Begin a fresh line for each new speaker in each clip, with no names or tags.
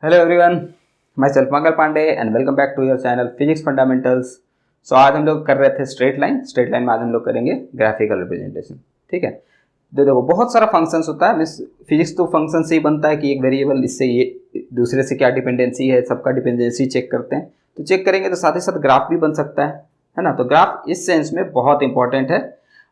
Hello everyone, myself Mangal Pandey and welcome back to your channel physics fundamentals. So आज हम लोग कर रहे थे स्ट्रेट लाइन में आज हम लोग करेंगे ग्राफिकल रिप्रेजेंटेशन। ठीक है, तो देखो बहुत सारा फंक्शंस होता है। फिजिक्स तो फंक्शन से ही बनता है कि एक वेरिएबल इससे ये दूसरे से क्या डिपेंडेंसी है, सबका डिपेंडेंसी चेक करते हैं। तो चेक करेंगे तो साथ ही साथ ग्राफ भी बन सकता है ना। तो ग्राफ इस सेंस में बहुत इंपॉर्टेंट है,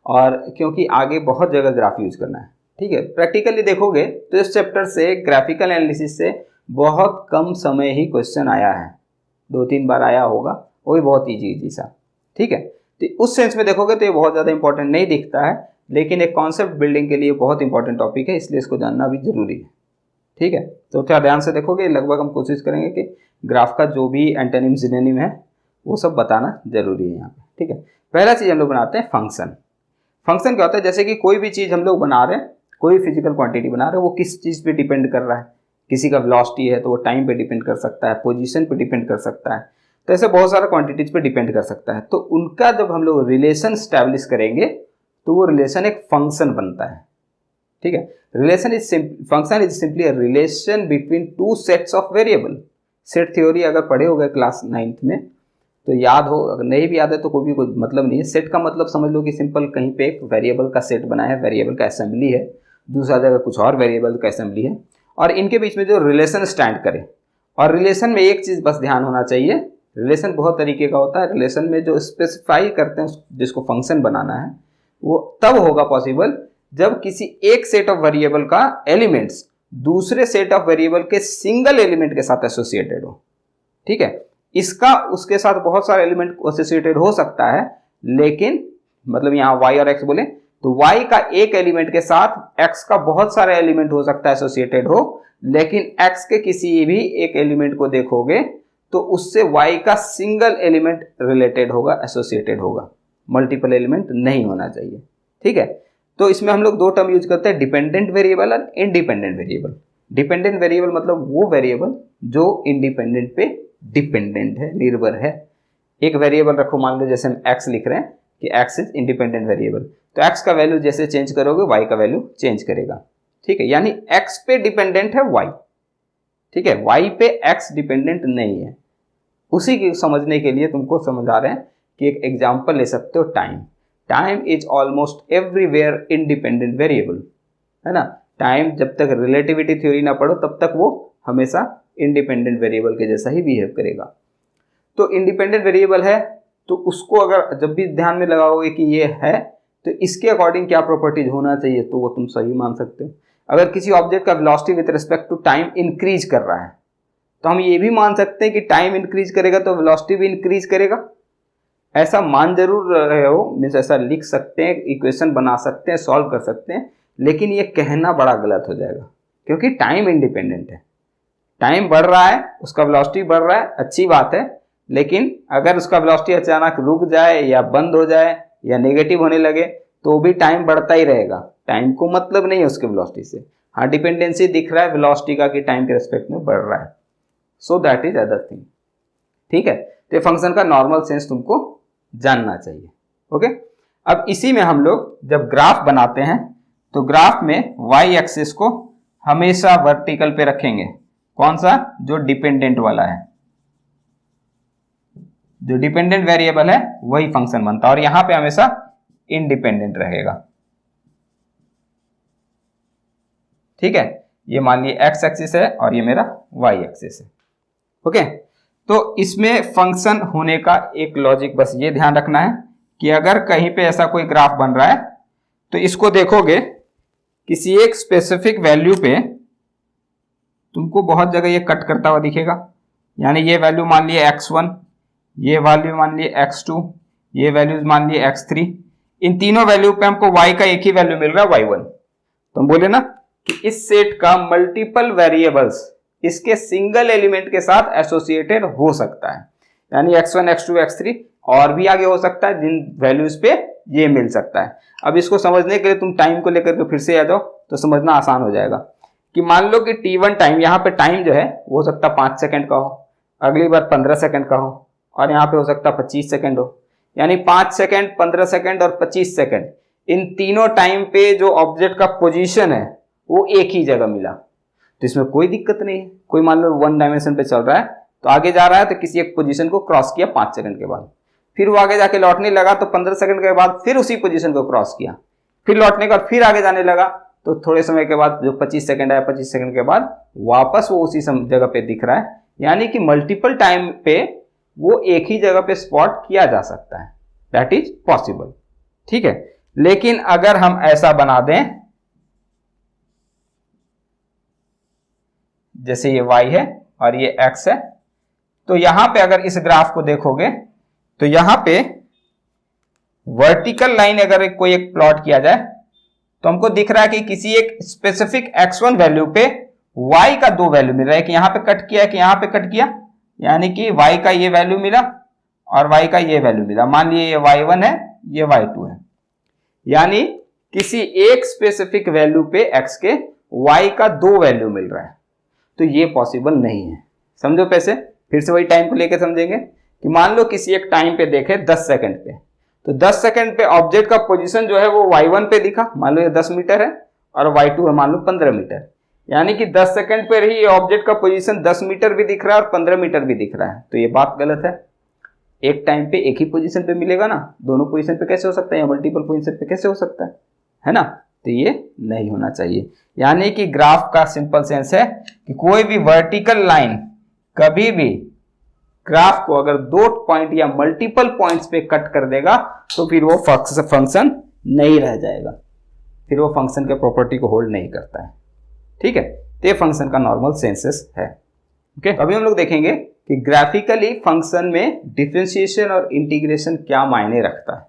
और क्योंकि आगे बहुत जगह ग्राफ यूज करना है। ठीक है, प्रैक्टिकली देखोगे तो इस चैप्टर से ग्राफिकल एनालिसिस से बहुत कम समय ही क्वेश्चन आया है, 2-3 बार आया होगा, वो भी बहुत इजी सा। ठीक है, तो उस सेंस में देखोगे तो ये बहुत ज़्यादा इंपॉर्टेंट नहीं दिखता है, लेकिन एक कॉन्सेप्ट बिल्डिंग के लिए बहुत इंपॉर्टेंट टॉपिक है, इसलिए इसको जानना भी जरूरी है। ठीक है, तो थोड़ा ध्यान से देखोगे, लगभग हम कोशिश करेंगे कि ग्राफ का जो भी एंटोनिम सिनोनिम है वो सब बताना जरूरी है यहाँ पे। ठीक है, पहला चीज़ हम लोग बनाते हैं फंक्शन। फंक्शन क्या होता है, जैसे कि कोई भी चीज़ हम लोग बना रहे हैं, कोई फिजिकल क्वांटिटी बना रहे हैं, वो किस चीज़ पे डिपेंड कर रहा है। किसी का वेलोसिटी है तो वो टाइम पे डिपेंड कर सकता है, पोजीशन पे डिपेंड कर सकता है, तो ऐसे बहुत सारा क्वांटिटीज पे डिपेंड कर सकता है। तो उनका जब हम लोग रिलेशन स्टैब्लिश करेंगे तो वो रिलेशन एक फंक्शन बनता है। ठीक है, function is simply a relation between two sets of variable. Set theory अगर पढ़े हो गए क्लास 9th में तो याद हो, अगर नहीं भी याद है तो कोई मतलब नहीं है। सेट का मतलब समझ लो कि सिंपल कहीं पे एक वेरिएबल का सेट बना है, वेरिएबल का असेंबली है, दूसरा जगह कुछ और वेरिएबल का असेंबली है, और इनके बीच में जो रिलेशन स्टैंड करे। और रिलेशन में एक चीज़ बस ध्यान होना चाहिए, रिलेशन बहुत तरीके का होता है। रिलेशन में जो स्पेसिफाई करते हैं जिसको फंक्शन बनाना है वो तब होगा पॉसिबल जब किसी एक सेट ऑफ वेरिएबल का एलिमेंट्स दूसरे सेट ऑफ वेरिएबल के सिंगल एलिमेंट के साथ एसोसिएटेड हो। ठीक है, इसका उसके साथ बहुत सारे एलिमेंट एसोसिएटेड हो सकता है, लेकिन मतलब यहाँ y और x बोले तो y का एक एलिमेंट के साथ x का बहुत सारे एलिमेंट हो सकता है एसोसिएटेड हो, लेकिन x के किसी भी एक एलिमेंट को देखोगे तो उससे y का सिंगल एलिमेंट रिलेटेड होगा, एसोसिएटेड होगा, मल्टीपल एलिमेंट नहीं होना चाहिए। ठीक है, तो इसमें हम लोग दो टर्म यूज करते हैं, डिपेंडेंट वेरिएबल और इंडिपेंडेंट वेरिएबल। डिपेंडेंट वेरिएबल मतलब वो वेरिएबल जो इंडिपेंडेंट पे डिपेंडेंट है, निर्भर है। एक वेरिएबल रखो, मान लो जैसे हम x लिख रहे हैं कि x इज इंडिपेंडेंट वेरिएबल, तो x का वैल्यू जैसे चेंज करोगे y का वैल्यू चेंज करेगा। ठीक है, यानी x पे डिपेंडेंट है y। ठीक है, y पे x डिपेंडेंट नहीं है। उसी की समझने के लिए तुमको समझा रहे हैं कि एक एग्जांपल ले सकते हो, time is almost everywhere independent variable, है ना। टाइम जब तक रिलेटिविटी थ्योरी ना पढ़ो तब तक वो हमेशा इंडिपेंडेंट वेरिएबल के जैसा ही बिहेव करेगा। तो इंडिपेंडेंट वेरिएबल है तो उसको अगर जब भी ध्यान में लगाओगे कि ये है तो इसके अकॉर्डिंग क्या प्रॉपर्टीज होना चाहिए तो वो तुम सही मान सकते हो। अगर किसी ऑब्जेक्ट का velocity with respect to time increase कर रहा है तो हम ये भी मान सकते हैं कि टाइम इंक्रीज करेगा तो वेलोसिटी भी इंक्रीज करेगा। ऐसा मान जरूर रहे हो, मीन्स ऐसा लिख सकते हैं, इक्वेशन बना सकते हैं, सॉल्व कर सकते हैं, लेकिन ये कहना बड़ा गलत हो जाएगा क्योंकि टाइम इंडिपेंडेंट है। टाइम बढ़ रहा है, उसका वेलोसिटी बढ़ रहा है, अच्छी बात है, लेकिन अगर उसका वेलोसिटी अचानक रुक जाए या बंद हो जाए या नेगेटिव होने लगे तो भी टाइम बढ़ता ही रहेगा। टाइम को मतलब नहीं है उसके वेलोसिटी से। हाँ, डिपेंडेंसी दिख रहा है वेलोसिटी का कि टाइम के रिस्पेक्ट में बढ़ रहा है, so that is other thing. ठीक है, तो फंक्शन का नॉर्मल सेंस तुमको जानना चाहिए। ओके, अब इसी में हम लोग जब ग्राफ बनाते हैं तो ग्राफ में वाई एक्सिस को हमेशा वर्टिकल पे रखेंगे। कौन सा? जो डिपेंडेंट वाला है, जो डिपेंडेंट वेरिएबल है वही फंक्शन बनता है, और यहां पे हमेशा इंडिपेंडेंट रहेगा। ठीक है, ये मान लिए एक्स एक्सिस है और ये मेरा वाई एक्सिस है। ओके, तो इसमें फंक्शन होने का एक लॉजिक बस ये ध्यान रखना है कि अगर कहीं पे ऐसा कोई ग्राफ बन रहा है तो इसको देखोगे किसी एक स्पेसिफिक वैल्यू पे तुमको बहुत जगह ये कट करता हुआ दिखेगा। यानी ये वैल्यू मान लिए x1, ये वैल्यू मान लिए x2, ये वैल्यूज मान लिए x3। इन तीनों वैल्यू पे हमको y का एक ही वैल्यू मिल रहा है, y1। तो हम बोले ना कि इस सेट का मल्टीपल वेरिएबल्स इसके सिंगल एलिमेंट के साथ एसोसिएटेड हो सकता है। यानी x1, x2, x3 और भी आगे हो सकता है जिन वैल्यूज पे ये मिल सकता है। अब इसको समझने के लिए तुम टाइम को लेकर के फिर से आ जाओ तो समझना आसान हो जाएगा कि मान लो कि t1 टाइम, यहाँ पे टाइम जो है वो हो सकता है 5 सेकंड का हो, अगली बार 15 सेकंड का हो, और यहाँ पे हो सकता है 25 सेकंड हो। यानी 5 सेकंड, 15 सेकंड और 25 सेकंड, इन तीनों टाइम पे जो ऑब्जेक्ट का पोजीशन है वो एक ही जगह मिला। तो इसमें कोई दिक्कत नहीं है। कोई मान लो 1 डायमेंशन पे चल रहा है तो आगे जा रहा है, तो किसी एक पोजीशन को क्रॉस किया 5 सेकंड के बाद, फिर वो आगे जाके लौटने लगा तो 15 सेकंड के बाद फिर उसी पोजीशन को क्रॉस किया, फिर लौटने के बाद फिर आगे जाने लगा, तो थोड़े समय के बाद जो 25 सेकंड आया 25 सेकंड के बाद वापस वो उसी जगह पे दिख रहा है। यानी कि मल्टीपल टाइम पे वो एक ही जगह पे स्पॉट किया जा सकता है, दैट इज पॉसिबल। ठीक है, लेकिन अगर हम ऐसा बना दें जैसे ये y है और ये x है, तो यहां पे अगर इस ग्राफ को देखोगे तो यहां पे वर्टिकल लाइन अगर कोई एक प्लॉट किया जाए तो हमको दिख रहा है कि किसी एक स्पेसिफिक x1 वैल्यू पे y का 2 वैल्यू मिल रहा है, कि यहां पे कट किया है कि यहां पे कट किया, यानी कि y का ये वैल्यू मिला और y का ये वैल्यू मिला। मान लीजिए ये y1 है, ये y2 है, यानी किसी एक स्पेसिफिक वैल्यू पे x के y का 2 वैल्यू मिल रहा है, तो ये पॉसिबल नहीं है। समझो पैसे, फिर से वही टाइम को लेके समझेंगे कि मान लो किसी एक टाइम पे देखे 10 सेकंड पे, तो 10 सेकंड पे ऑब्जेक्ट का पोजीशन जो है वो y1 पे दिखा, मान लो ये 10 मीटर है और y2 है मान लो 15 मीटर, यानी कि 10 सेकंड पे ही ऑब्जेक्ट का पोजीशन 10 मीटर भी दिख रहा है और 15 मीटर भी दिख रहा है, तो ये बात गलत है। एक टाइम पे एक ही पोजीशन पे मिलेगा ना, दोनों पोजीशन पे कैसे हो सकता है या मल्टीपल पोजीशन पे कैसे हो सकता है ना, तो ये नहीं होना चाहिए। यानी कि ग्राफ का सिंपल सेंस है कि कोई भी वर्टिकल लाइन कभी भी ग्राफ को अगर 2 पॉइंट या मल्टीपल पॉइंट्स पे कट कर देगा तो फिर वो फंक्शन नहीं रह जाएगा, फिर वो फंक्शन के प्रॉपर्टी को होल्ड नहीं करता है। ठीक है, तो ये फंक्शन का नॉर्मल सेंसेस है। ओके, अभी हम लोग देखेंगे कि ग्राफिकली फंक्शन में डिफरेंशिएशन और इंटीग्रेशन क्या मायने रखता है।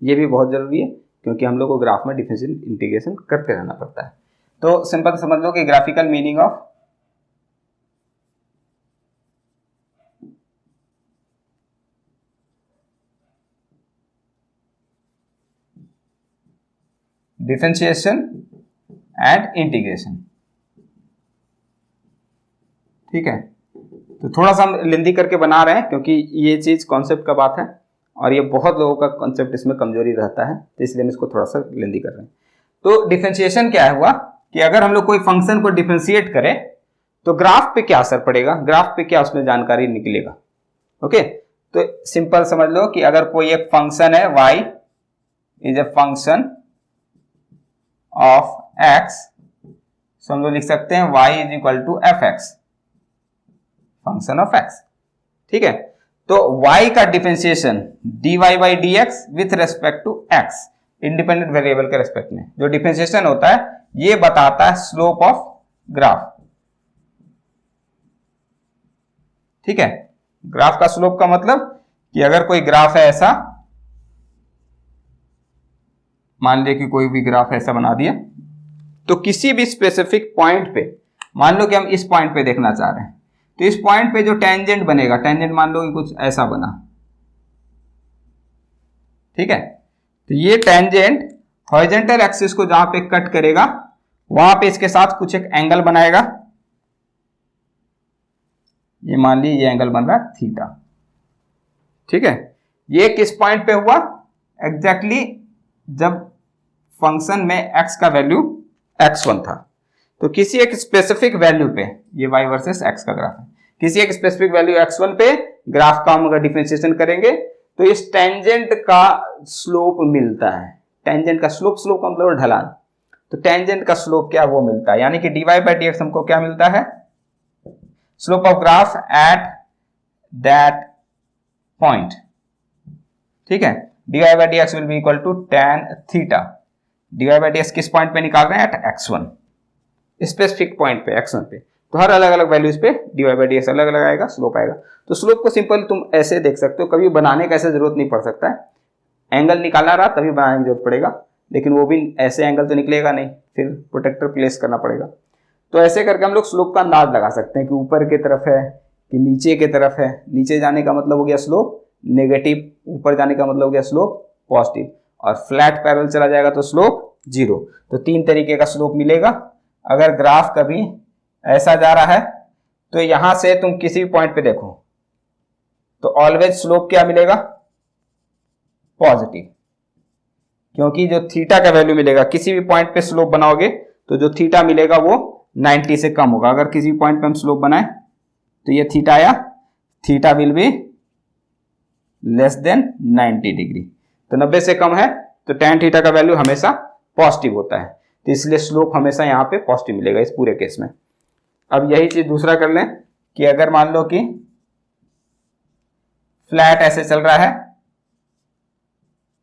ये भी बहुत जरूरी है क्योंकि हम लोग को ग्राफ में डिफरेंशिएशन इंटीग्रेशन करते रहना पड़ता है। तो सिंपल समझ लो कि graphical meaning of differentiation and integration. ठीक है, तो थोड़ा सा हम लेंदी करके बना रहे हैं क्योंकि ये चीज कॉन्सेप्ट का बात है और ये बहुत लोगों का कॉन्सेप्ट इसमें कमजोरी रहता है, तो इसलिए हम इसको थोड़ा सा लेंदी कर रहे हैं। तो डिफरेंशिएशन क्या हुआ कि अगर हम लोग कोई फंक्शन को डिफरेंशिएट करें तो ग्राफ पे क्या असर पड़ेगा, ग्राफ पे क्या उसमें जानकारी निकलेगा। ओके, तो सिंपल समझ लो कि अगर कोई एक फंक्शन है y is a function of x, तो हम लोग लिख सकते हैं y is equal to fx, function of x। ठीक है, तो y का differentiation dy by dx with respect to x, independent variable के रेस्पेक्ट में जो डिफरेंशिएशन होता है ये बताता है स्लोप ऑफ ग्राफ। ठीक है, ग्राफ का स्लोप का मतलब कि अगर कोई ग्राफ है ऐसा, मान लिया कि कोई भी ग्राफ ऐसा बना दिया, तो किसी भी स्पेसिफिक पॉइंट पे, मान लो कि हम इस पॉइंट पे देखना चाह रहे हैं, तो इस पॉइंट पे जो टेंजेंट बनेगा, टेंजेंट मान लो कि कुछ ऐसा बना। ठीक है, तो ये टेंजेंट हॉरिजॉन्टल एक्सिस को जहां पे कट करेगा वहां पे इसके साथ कुछ एक एंगल बनाएगा। ये मान ली ये एंगल बन रहा है थीटा। ठीक है, ये किस पॉइंट पे हुआ, एग्जैक्टली जब फंक्शन में x का वैल्यू x1 था, तो किसी एक स्पेसिफिक वैल्यू पे, ये y वर्सेस x का ग्राफ है, किसी एक स्पेसिफिक वैल्यू x1 पे ग्राफ का हम अगर डिफरेंशिएशन करेंगे तो इस टेंजेंट का स्लोप मिलता है। टेंजेंट का स्लोप का मतलब ढलान, तो टेंजेंट का स्लोप क्या वो मिलता है, यानी कि dy बाई dx हमको क्या मिलता है, slope of graph at that point. ठीक है, dy by dx will be equal to tan theta. dy by dx किस पॉइंट पे निकाल रहे हैं, एट x1, स्पेसिफिक पॉइंट पे x1 पे, तो हर अलग अलग वैल्यूज पे dy बाई dx अलग अलग आएगा, स्लोप आएगा। तो स्लोप को सिंपल तुम ऐसे देख सकते हो, कभी बनाने का ऐसे जरूरत नहीं पड़ सकता है, एंगल निकालना रहा तभी बनाने की जरूरत पड़ेगा, लेकिन वो भी ऐसे एंगल तो निकलेगा नहीं, फिर प्रोटेक्टर प्लेस करना पड़ेगा। तो ऐसे करके हम लोग स्लोप का अंदाज लगा सकते हैं कि ऊपर की तरफ है कि नीचे की तरफ है। नीचे जाने का मतलब हो गया स्लोप नेगेटिव, ऊपर जाने का मतलब हो गया स्लोप पॉजिटिव, और फ्लैट पैरेलल चला जाएगा तो स्लोप 0। तो 3 तरीके का स्लोप मिलेगा। अगर ग्राफ कभी ऐसा जा रहा है तो यहां से तुम किसी भी पॉइंट पे देखो तो ऑलवेज स्लोप क्या मिलेगा, पॉजिटिव, क्योंकि जो थीटा का वैल्यू मिलेगा, किसी भी पॉइंट पे स्लोप बनाओगे तो जो थीटा मिलेगा वो 90 से कम होगा। अगर किसी पॉइंट पे हम स्लोप बनाए तो ये थीटा आया, theta will be less than 90 degree. तो 90 से कम है तो tan थीटा का वैल्यू हमेशा पॉजिटिव होता है, तो इसलिए स्लोप हमेशा यहाँ पे पॉजिटिव मिलेगा इस पूरे केस में। अब यही चीज दूसरा कर लें कि अगर मान लो कि फ्लैट ऐसे चल रहा है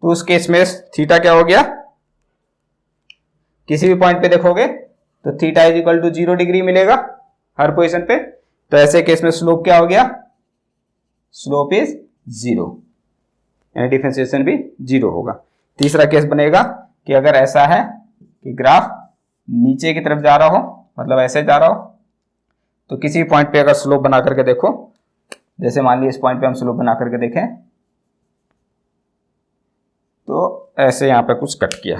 तो उस केस में थीटा क्या हो गया, किसी भी पॉइंट पे देखोगे तो theta is equal to 0 degree मिलेगा हर पोजीशन पे। तो ऐसे केस में स्लोप क्या हो गया, स्लोप इज 0, यानी डिफरेंशिएशन भी 0 होगा। तीसरा केस बनेगा कि अगर ऐसा है कि ग्राफ नीचे की तरफ जा रहा हो, मतलब ऐसे जा रहा हो, तो किसी पॉइंट पे अगर स्लोप बना करके देखो, जैसे मान लीजिए इस पॉइंट पे हम स्लोप बना करके देखें तो ऐसे यहां पे कुछ कट किया,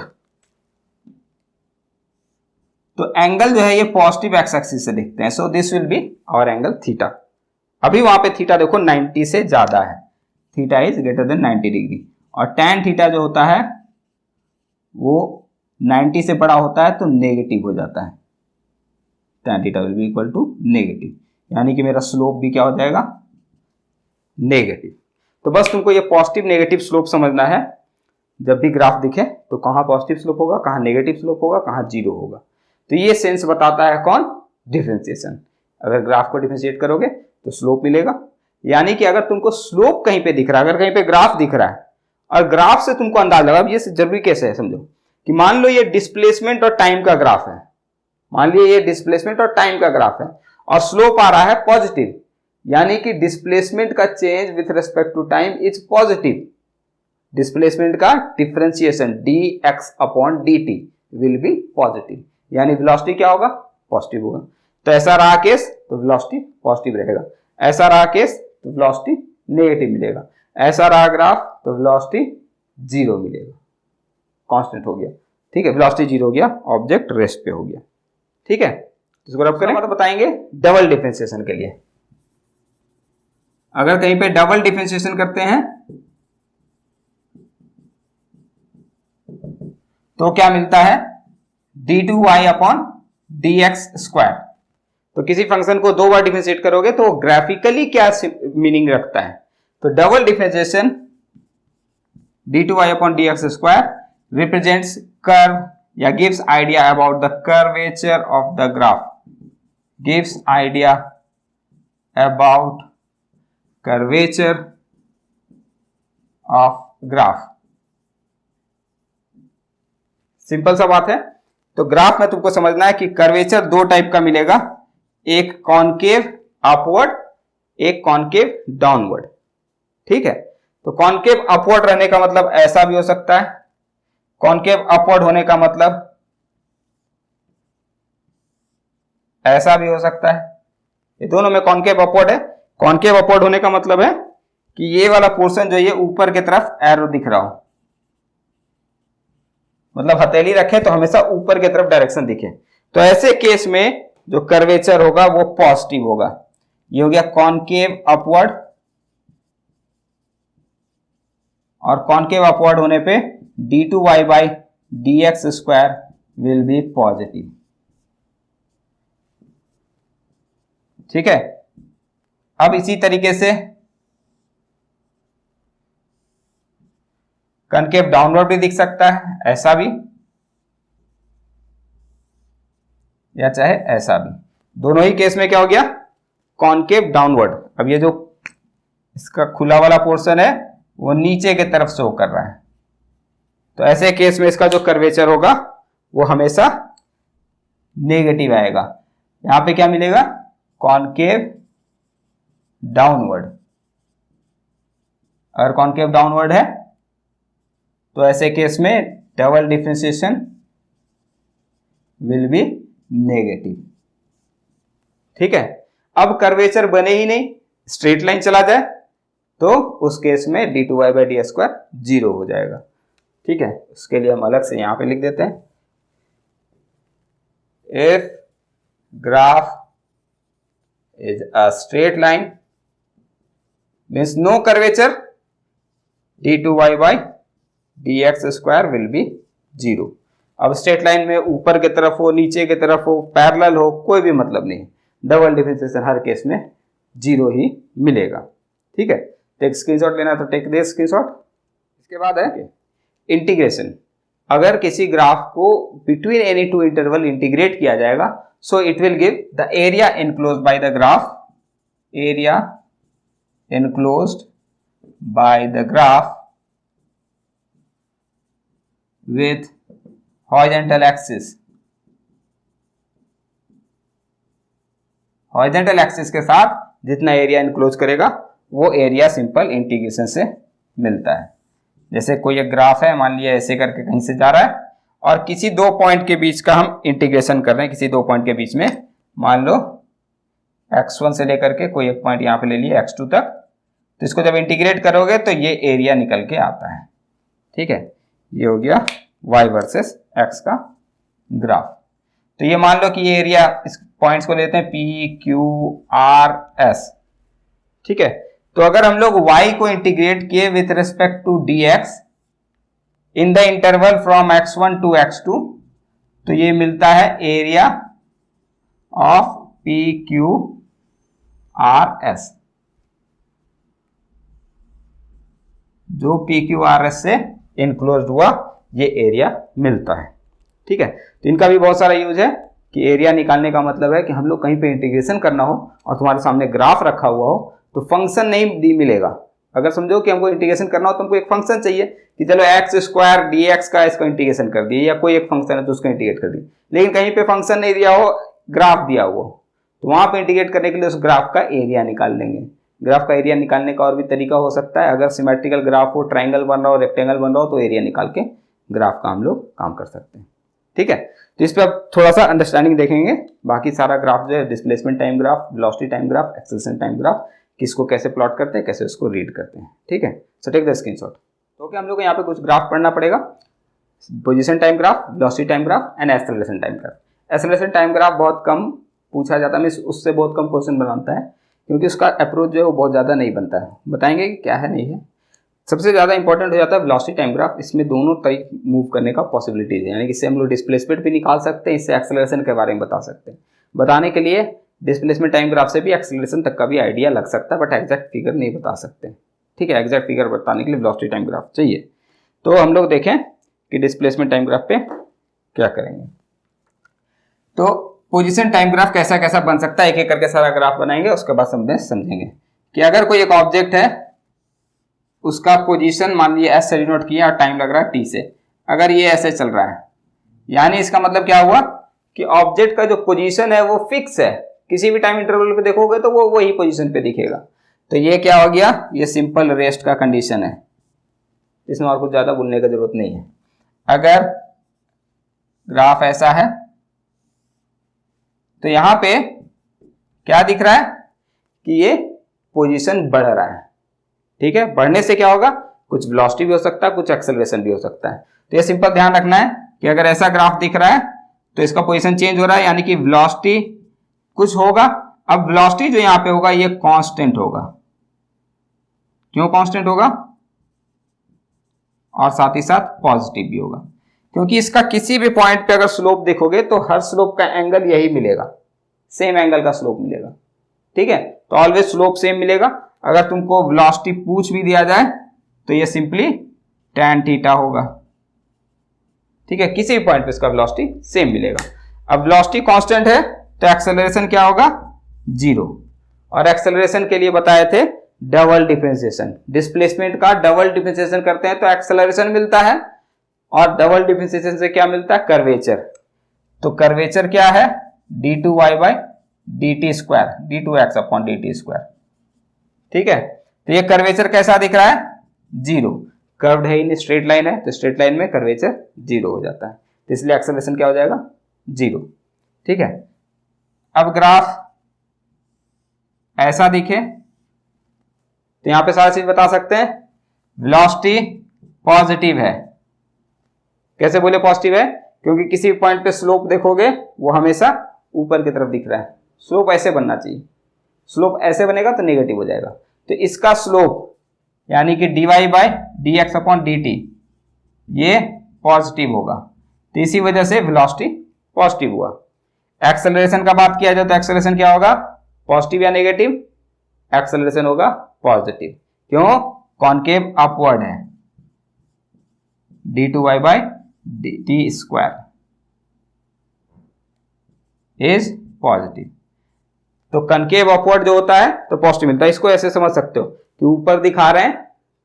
तो एंगल जो है ये पॉजिटिव एक्स एक्सिस से दिखते हैं। So this will be hour angle theta. अभी वहां पे थीटा देखो 90 से ज्यादा है, theta is greater than 90 degree, और tan थीटा जो होता है वो 90 से बड़ा होता है तो नेगेटिव हो जाता है, tan theta will be equal to negative, यानी कि मेरा स्लोप भी क्या हो जाएगा, नेगेटिव। तो बस तुमको ये पॉजिटिव नेगेटिव स्लोप समझना है। जब भी ग्राफ दिखे तो कहां पॉजिटिव स्लोप होगा, कहां नेगेटिव स्लोप होगा, कहां जीरो होगा। तो ये सेंस बताता है कौन, डिफरेंशिएशन। अगर ग्राफ को डिफरेंशिएट करोगे तो स्लोप मिलेगा, यानी कि अगर तुमको स्लोप कहीं पे दिख रहा है, अगर कहीं पे ग्राफ दिख रहा है और ग्राफ से तुमको अंदाजा लगा, अब ये जरूरी कैसे है समझो, कि मान लो ये डिस्प्लेसमेंट और टाइम का ग्राफ है, मान लीजिए ये डिस्प्लेसमेंट और टाइम का ग्राफ है और स्लोप आ रहा है पॉजिटिव, यानी कि डिस्प्लेसमेंट का change with respect to time is positive. Displacement का differentiation dx upon dt will be positive, यानी वेलोसिटी क्या होगा, पॉजिटिव होगा। तो ऐसा रहा केस तो वेलोसिटी पॉजिटिव रहेगा, ऐसा रहा केस तो वेलोसिटी नेगेटिव मिलेगा, ऐसा रहा ग्राफ तो वेलोसिटी 0 मिलेगा, कांस्टेंट हो गया। ठीक है, वेलोसिटी 0 हो गया, ऑब्जेक्ट रेस्ट पे हो गया। ठीक है, इसको रब करें तो बताएंगे डबल डिफरेंशिएशन के लिए। अगर कहीं पे डबल डिफरेंशिएशन करते हैं तो क्या मिलता है, d2y अपॉन dx स्क्वायर। तो किसी फंक्शन को दो बार डिफरेंशिएट करोगे तो ग्राफिकली क्या मीनिंग रखता है, तो double differentiation d2y upon dx square represents curve या gives idea about the curvature of the graph, gives idea about curvature of graph. Simple सा बात है। तो ग्राफ में तुमको समझना है कि कर्वेचर दो टाइप का मिलेगा, एक कॉनकेव अपवर्ड, एक कॉनकेव डाउनवर्ड। ठीक है, तो कॉनकेव अपवर्ड रहने का मतलब ऐसा भी हो सकता है, कॉनकेव अपवर्ड होने का मतलब ऐसा भी हो सकता है, ये दोनों में कॉनकेव अपवर्ड है। कॉनकेव अपवर्ड होने का मतलब है कि ये वाला पोर्शन जो ये ऊपर की तरफ एरो दिख रहा हो, मतलब हथेली रखे तो हमेशा ऊपर की तरफ डायरेक्शन दिखे, तो ऐसे केस में जो कर्वेचर होगा वो पॉजिटिव होगा। ये हो गया कॉनकेव अपवर्ड, और कॉनकेव अपवर्ड होने पे d2y by dx square will be positive. ठीक है, अब इसी तरीके से कॉनकेव डाउनवर्ड भी दिख सकता है, ऐसा भी या चाहे ऐसा भी, दोनों ही केस में क्या हो गया, कॉनकेव डाउनवर्ड। अब ये जो इसका खुला वाला पोर्शन है वो नीचे की तरफ शो कर रहा है, तो ऐसे केस में इसका जो कर्वेचर होगा वो हमेशा नेगेटिव आएगा। यहां पे क्या मिलेगा, कॉनकेव डाउनवर्ड। अगर कॉनकेव डाउनवर्ड है तो ऐसे केस में double differentiation will be negative. ठीक है, अब कर्वेचर बने ही नहीं, स्ट्रेट लाइन चला जाए तो उस केस में d2y बाई डी स्क्वायर 0 हो जाएगा। ठीक है, उसके लिए हम अलग से यहां पे लिख देते हैं, if graph is a straight line means no curvature, d2y by dx square will be 0। अब स्ट्रेट लाइन में ऊपर की तरफ हो, नीचे की तरफ हो, पैरेलल हो, कोई भी मतलब नहीं, डबल डिफरेंशिएशन हर केस में 0 ही मिलेगा। ठीक है, तो एक स्क्रीनशॉट लेना तो टेक दे स्क्रीनशॉट। इसके बाद है इंटीग्रेशन। अगर किसी ग्राफ को between any two interval integrate किया जाएगा, सो it will give the area enclosed by the graph, area enclosed by the graph with horizontal axis, horizontal axis के साथ जितना एरिया इनक्लोज करेगा वो एरिया सिंपल इंटीग्रेशन से मिलता है। जैसे कोई एक ग्राफ है, मान लिया ऐसे करके कहीं से जा रहा है और किसी दो पॉइंट के बीच का हम इंटीग्रेशन कर रहे हैं, किसी दो पॉइंट के बीच में, मान लो x1 से लेकर के कोई एक पॉइंट यहाँ पे ले लिया x2 तक, तो इसको जब इंटीग्रेट करोगे तो ये एरिया निकल के आता है। ठीक है, ये हो गया y वर्सेस x का ग्राफ। तो ये मान लो कि ये एरिया, इस पॉइंट्स को लेते हैं P Q R S। ठीक है, तो अगर हम लोग y को इंटीग्रेट किए with respect to dx in the interval from x1 to x2, तो ये मिलता है area of P Q R S, जो P Q R S से इनक्लोज्ड हुआ ये एरिया मिलता है। ठीक है, तो इनका भी बहुत सारा यूज है कि एरिया निकालने का मतलब है कि हम लोग कहीं पे इंटीग्रेशन करना हो और तुम्हारे सामने ग्राफ रखा हुआ हो तो फंक्शन नहीं मिलेगा। अगर समझो कि हमको इंटीग्रेशन करना हो तो हमको एक फंक्शन चाहिए कि चलो एक्स स्क्वायर dx का इसको इंटीग्रेशन कर दिए, या कोई एक फंक्शन है तो उसको इंटीग्रेट कर दिए, लेकिन कहीं पे फंक्शन नहीं दिया हो, ग्राफ दिया हुआ हो, तो वहां पे इंटीग्रेट करने के लिए उस ग्राफ का एरिया निकाल लेंगे। ग्राफ का एरिया निकालने का और भी तरीका हो सकता है, अगर सिमेट्रिकल ग्राफ हो, ट्राइंगल बन रहा हो, रेक्टेंगल बन रहा हो, तो एरिया निकाल के ग्राफ का हम लोग काम कर सकते हैं। ठीक है, तो इस पर आप थोड़ा सा अंडरस्टैंडिंग देखेंगे। बाकी सारा ग्राफ जो है, displacement time graph, velocity time graph, acceleration time graph, किसको कैसे प्लॉट करते हैं, कैसे उसको रीड करते हैं। ठीक है, सो टेक द स्क्रीनशॉट। तो ओके, हम लोग को यहाँ पे कुछ ग्राफ पढ़ना पड़ेगा, position time graph, velocity time graph and acceleration time graph. Acceleration time graph बहुत कम पूछा जाता है, उससे बहुत कम क्वेश्चन बनाता है, क्योंकि उसका अप्रोच जो है वो बहुत ज़्यादा नहीं बनता है। बताएंगे कि क्या है, नहीं है। सबसे ज़्यादा इंपॉर्टेंट हो जाता है वेलोसिटी टाइम ग्राफ। इसमें दोनों तरीके मूव करने का पॉसिबिलिटीज है, यानी कि इससे हम लोग डिस्प्लेसमेंट भी निकाल सकते हैं, इससे एक्सेलरेशन के बारे में बता सकते हैं। बताने के लिए डिस्प्लेसमेंट टाइम ग्राफ से भी एक्सेलरेशन तक का भी आइडिया लग सकता है, बट एग्जैक्ट फिगर नहीं बता सकते। ठीक है, एग्जैक्ट फिगर बताने के लिए वेलोसिटी टाइम ग्राफ चाहिए। तो हम लोग देखें कि डिस्प्लेसमेंट टाइम ग्राफ पे क्या करेंगे। तो पोजीशन टाइम ग्राफ कैसा कैसा बन सकता है, एक एक करके सारा ग्राफ बनाएंगे, उसके बाद समझेंगे कि अगर कोई एक ऑब्जेक्ट है, उसका पोजीशन मान लीजिए एस से डिनोट किया और टाइम लग रहा है टी से, अगर ये ऐसे चल रहा है, यानी इसका मतलब क्या हुआ कि ऑब्जेक्ट का जो पोजीशन है वो फिक्स है, किसी भी टाइम इंटरवल पे देखोगे तो वो वही पोजीशन पे दिखेगा। तो ये क्या हो गया, ये सिंपल रेस्ट का कंडीशन है, इसमें और कुछ ज्यादा बोलने की जरूरत नहीं है। अगर ग्राफ ऐसा है तो यहां पे क्या दिख रहा है कि ये पोजीशन बढ़ रहा है। ठीक है, बढ़ने से क्या होगा, कुछ वेलोसिटी भी हो सकता है, कुछ एक्सेलरेशन भी हो सकता है। तो ये सिंपल ध्यान रखना है कि अगर ऐसा ग्राफ दिख रहा है तो इसका पोजीशन चेंज हो रहा है, यानी कि वेलोसिटी कुछ होगा। अब वेलोसिटी जो यहां पे होगा ये कांस्टेंट होगा। क्यों कांस्टेंट होगा, और साथ ही साथ पॉजिटिव भी होगा, क्योंकि इसका किसी भी पॉइंट पे अगर स्लोप देखोगे तो हर स्लोप का एंगल यही मिलेगा, सेम एंगल का स्लोप मिलेगा। ठीक है, तो ऑलवेज स्लोप सेम मिलेगा। अगर तुमको वेलोसिटी पूछ भी दिया जाए तो ये सिंपली tan थीटा होगा। ठीक है, किसी भी पॉइंट पे इसका वेलोसिटी सेम मिलेगा। अब वेलोसिटी कांस्टेंट है तो एक्सेलरेशन क्या होगा, 0। और एक्सेलरेशन के लिए बताए थे डबल डिफरेंशिएशन, डिस्प्लेसमेंट का डबल डिफरेंशिएशन करते हैं तो एक्सेलरेशन मिलता है, और डबल डिफरेंशिएशन से क्या मिलता है, कर्वेचर। तो कर्वेचर क्या है, d2y by dt square, d2x upon dt square. ठीक है, तो ये कर्वेचर कैसा दिख रहा है, 0। कर्व्ड है, इन स्ट्रेट लाइन है, तो स्ट्रेट लाइन में कर्वेचर 0 हो जाता है, तो इसलिए एक्सेलरेशन क्या हो जाएगा, 0। ठीक है, अब ग्राफ ऐसा दिखे तो यहां पे सारा चीज बता सकते हैं। वेलोसिटी पॉजिटिव है, कैसे बोले पॉजिटिव है, क्योंकि किसी पॉइंट पे स्लोप देखोगे वो हमेशा ऊपर की तरफ दिख रहा है। स्लोप ऐसे बनना चाहिए, स्लोप ऐसे बनेगा तो नेगेटिव हो जाएगा। तो इसका स्लोप यानी कि dy by dx upon dt ये पॉजिटिव होगा, तो इसी वजह से वेलोसिटी पॉजिटिव हुआ। एक्सेलरेशन का बात किया जाए तो एक्सेलरेशन क्या होगा, पॉजिटिव या नेगेटिव, एक्सेलरेशन होगा पॉजिटिव। क्यों, कॉनकेव अपवर्ड है, d2y by dt square is positive. तो कनकेव अपवर्ड जो होता है तो पॉजिटिव मिलता है। इसको ऐसे समझ सकते हो कि ऊपर दिखा रहे हैं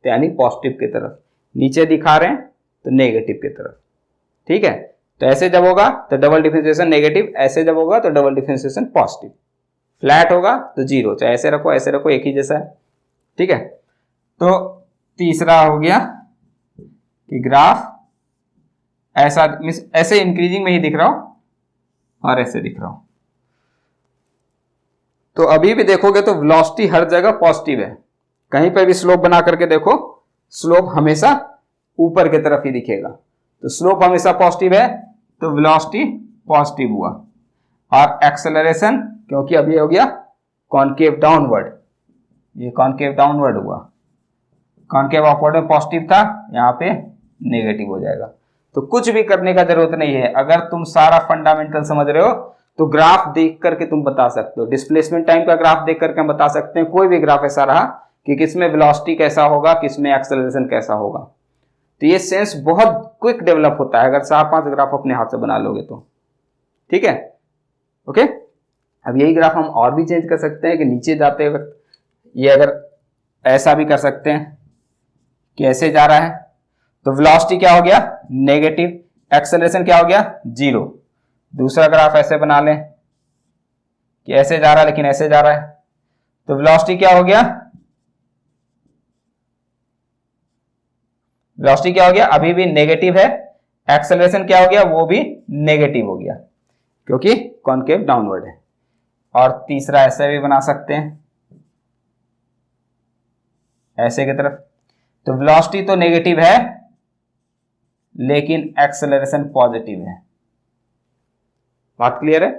तो यानी पॉजिटिव की तरफ, नीचे दिखा रहे हैं तो नेगेटिव की तरफ। ठीक है, तो ऐसे जब होगा तो डबल डिफरेंशिएशन नेगेटिव, ऐसे जब होगा तो डबल डिफरेंशिएशन पॉजिटिव। फ्लैट होगा तो जीरो, चाहे ऐसे रखो एक ही जैसा है। ठीक है, तो तीसरा हो गया कि ग्राफ ऐसा ऐसे इंक्रीजिंग में ही दिख रहा हो और ऐसे दिख रहा हो। तो अभी भी देखोगे तो वेलोसिटी हर जगह पॉजिटिव है, कहीं पर भी स्लोप बना करके देखो, स्लोप हमेशा ऊपर की तरफ ही दिखेगा। तो स्लोप हमेशा पॉजिटिव है तो वेलोसिटी पॉजिटिव हुआ। और एक्सेलरेशन, क्योंकि अब ये हो गया कॉनकेव डाउनवर्ड, ये कॉनकेव डाउनवर्ड हुआ, कॉनकेव अपवर्ड में पॉजिटिव था, यहाँ पे नेगेटिव हो जाएगा। तो कुछ भी करने का जरूरत नहीं है, अगर तुम सारा फंडामेंटल समझ रहे हो तो ग्राफ देख करके तुम बता सकते हो। डिस्प्लेसमेंट टाइम का ग्राफ देख करके हम बता सकते हैं, कोई भी ग्राफ ऐसा रहा कि किसमें वेलोसिटी कैसा होगा, किसमें एक्सेलरेशन कैसा होगा। तो ये सेंस बहुत क्विक डेवलप होता है अगर 4-5 ग्राफ अपने हाथ से बना लोगे तो। ठीक है, ओके। अब यही ग्राफ हम और भी चेंज कर सकते हैं कि नीचे जाते वक्त ये अगर ऐसा भी कर सकते हैं कि ऐसे जा रहा है तो वेलोसिटी क्या हो गया, नेगेटिव, एक्सेलरेशन क्या हो गया, जीरो। दूसरा ग्राफ ऐसे बना लें कि ऐसे जा रहा है लेकिन ऐसे जा रहा है, तो वेलोसिटी क्या हो गया, वेलोसिटी क्या हो गया, अभी भी नेगेटिव है। एक्सेलरेशन क्या हो गया, वो भी नेगेटिव हो गया क्योंकि कॉनकेव डाउनवर्ड है। और तीसरा ऐसे भी बना सकते हैं, ऐसे की तरफ, तो वेलोसिटी तो नेगेटिव है लेकिन एक्सेलरेशन पॉजिटिव है। बात क्लियर है,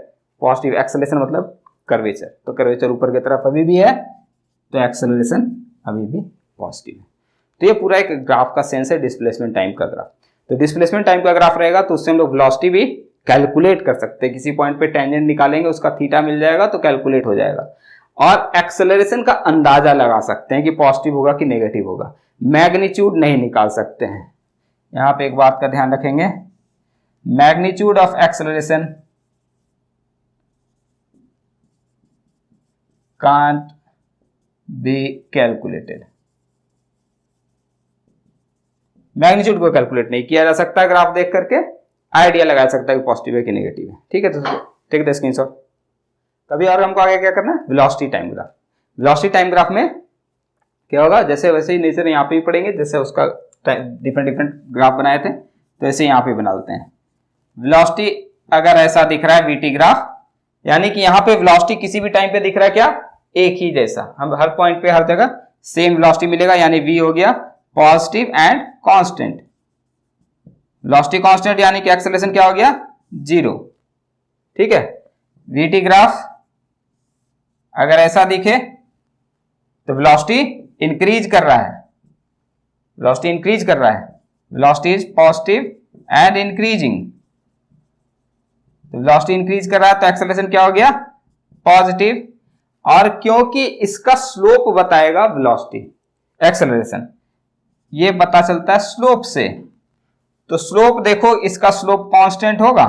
पॉजिटिव एक्सेलरेशन मतलब कर्वेचर, तो कर्वेचर ऊपर की तरफ अभी भी है तो एक्सेलरेशन अभी भी पॉजिटिव है। तो ये पूरा एक ग्राफ का सेंस है डिस्प्लेसमेंट टाइम का ग्राफ। तो डिस्प्लेसमेंट टाइम का ग्राफ रहेगा तो उससे हम लोग वेलोसिटी भी कैलकुलेट कर सकते हैं, किसी पॉइंट पे टेंजेंट निकालेंगे, उसका थीटा मिल जाएगा तो कैलकुलेट हो जाएगा। और एक्सेलरेशन का अंदाजा लगा सकते हैं कि पॉजिटिव होगा कि नेगेटिव होगा, मैग्नीट्यूड नहीं निकाल सकते हैं। यहां पे एक बात का ध्यान रखेंगे, magnitude of acceleration can't be calculated। Magnitude को कैलकुलेट नहीं किया जा सकता, ग्राफ देख करके आइडिया लगा सकता है कि पॉजिटिव है कि नेगेटिव है। ठीक है, तो टेक द स्क्रीनशॉट। कभी और हमको आगे क्या करना है, velocity time graph. Velocity time graph में क्या होगा, जैसे वैसे ही नेचर यहाँ पे ही पढ़ेंगे, जैसे उसका डिफरेंट ग्राफ बनाए थे तो ऐसे यहाँ पे बना लेते हैं। वेलोसिटी अगर ऐसा दिख रहा है वीटी ग्राफ, यानी कि यहाँ पे वेलोसिटी किसी भी टाइम पे दिख रहा है क्या, एक ही जैसा, हम हर पॉइंट पे हर जगह सेम वेलोसिटी मिलेगा, यानी v हो गया positive and constant. Velocity constant यानी कि एक्सेलरेशन क्या हो गया, जीरो। ठीक है, वीटी ग्राफ अगर ऐसा दिखे तो वेलोसिटी इंक्रीज कर रहा है, वेलोसिटी इंक्रीज कर रहा है, velocity is positive and increasing. Velocity increase कर रहा है तो एक्सेलरेशन क्या हो गया, पॉजिटिव। और क्योंकि इसका स्लोप बताएगा वेलोसिटी, एक्सेलरेशन ये पता चलता है स्लोप से, तो स्लोप देखो, इसका स्लोप कांस्टेंट होगा,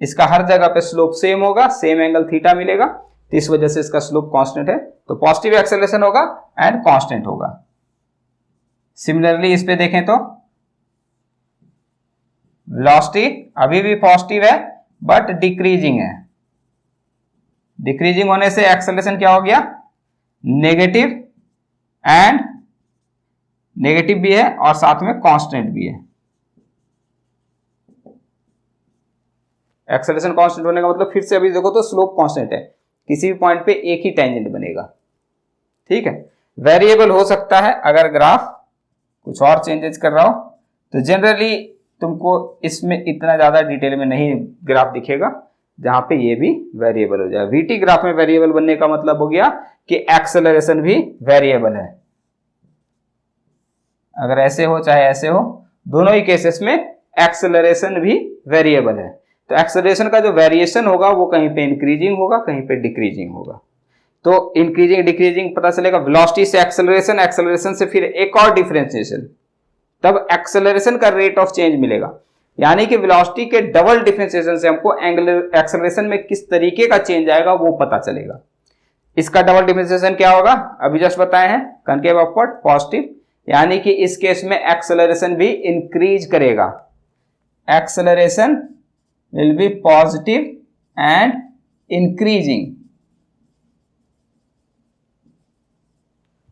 इसका हर जगह पे स्लोप सेम होगा, सेम एंगल थीटा मिलेगा, तो इस वजह से इसका स्लोप कांस्टेंट है, तो पॉजिटिव एक्सेलरेशन होगा एंड कांस्टेंट होगा। सिमिलरली इस पे देखें तो वेलोसिटी अभी भी पॉजिटिव है बट डिक्रीजिंग है, डिक्रीजिंग होने से एक्सेलरेशन क्या हो गया, नेगेटिव, एंड नेगेटिव भी है और साथ में कांस्टेंट भी है। एक्सेलरेशन कांस्टेंट होने का मतलब फिर से अभी देखो तो स्लोप कांस्टेंट है, किसी भी पॉइंट पे एक ही टेंजेंट बनेगा। ठीक है, वेरिएबल हो सकता है अगर ग्राफ कुछ और चेंजेस कर रहा हो, तो जनरली तुमको इसमें इतना ज्यादा डिटेल में नहीं ग्राफ दिखेगा जहां पे ये भी वेरिएबल हो जाए। वीटी ग्राफ में वेरिएबल बनने का मतलब हो गया कि एक्सेलरेशन भी वेरिएबल है, अगर ऐसे हो चाहे ऐसे हो दोनों ही केसेस में एक्सेलरेशन भी वेरिएबल है। तो एक्सेलरेशन का जो वेरिएशन होगा वो कहीं पे इंक्रीजिंग होगा, कहीं पे डिक्रीजिंग होगा। तो इंक्रीजिंग डिक्रीजिंग पता चलेगा, वेलोसिटी से एक्सेलरेशन, एक्सेलरेशन से फिर एक और डिफरेंशिएशन, तब एक्सेलरेशन का रेट ऑफ चेंज मिलेगा। यानी कि वेलोसिटी के डबल डिफरेंशिएशन से हमको एंगुलर एक्सेलरेशन में किस तरीके का चेंज आएगा वो पता चलेगा। इसका डबल डिफरेंशिएशन क्या होगा, अभी जस्ट बताए हैं, कनकेव अपवर्ड पॉजिटिव, यानी कि इस केस में एक्सेलरेशन भी इंक्रीज करेगा, acceleration will be positive and increasing.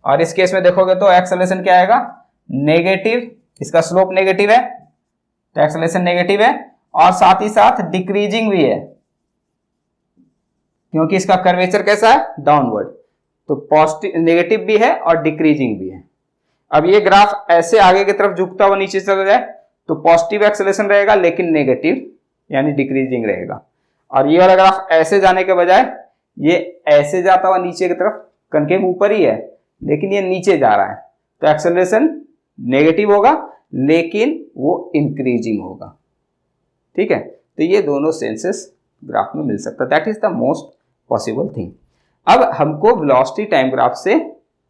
और इस केस में देखोगे तो एक्सेलरेशन क्या आएगा, नेगेटिव, इसका स्लोप नेगेटिव है तो एक्सेलरेशन नेगेटिव है, और साथ ही साथ डिक्रीजिंग भी है क्योंकि इसका कर्वेचर कैसा है, डाउनवर्ड। तो पॉजिटिव नेगेटिव भी है और डिक्रीजिंग भी है। अब ये ग्राफ ऐसे आगे की तरफ झुकता हुआ नीचे चला जाए तो पॉजिटिव एक्सेलरेशन रहेगा लेकिन नेगेटिव यानी डिक्रीजिंग रहेगा, और ये वाला ग्राफ ऐसे जाने के बजाय ये ऐसे जाता हुआ नीचे की तरफ, कनकेव ऊपर ही है लेकिन ये नीचे जा रहा है, तो एक्सेलरेशन नेगेटिव होगा लेकिन वो इंक्रीजिंग होगा। ठीक है, तो ये दोनों सेंसेस ग्राफ में मिल सकता है, that is the most possible thing. अब हमको वेलोसिटी टाइम ग्राफ से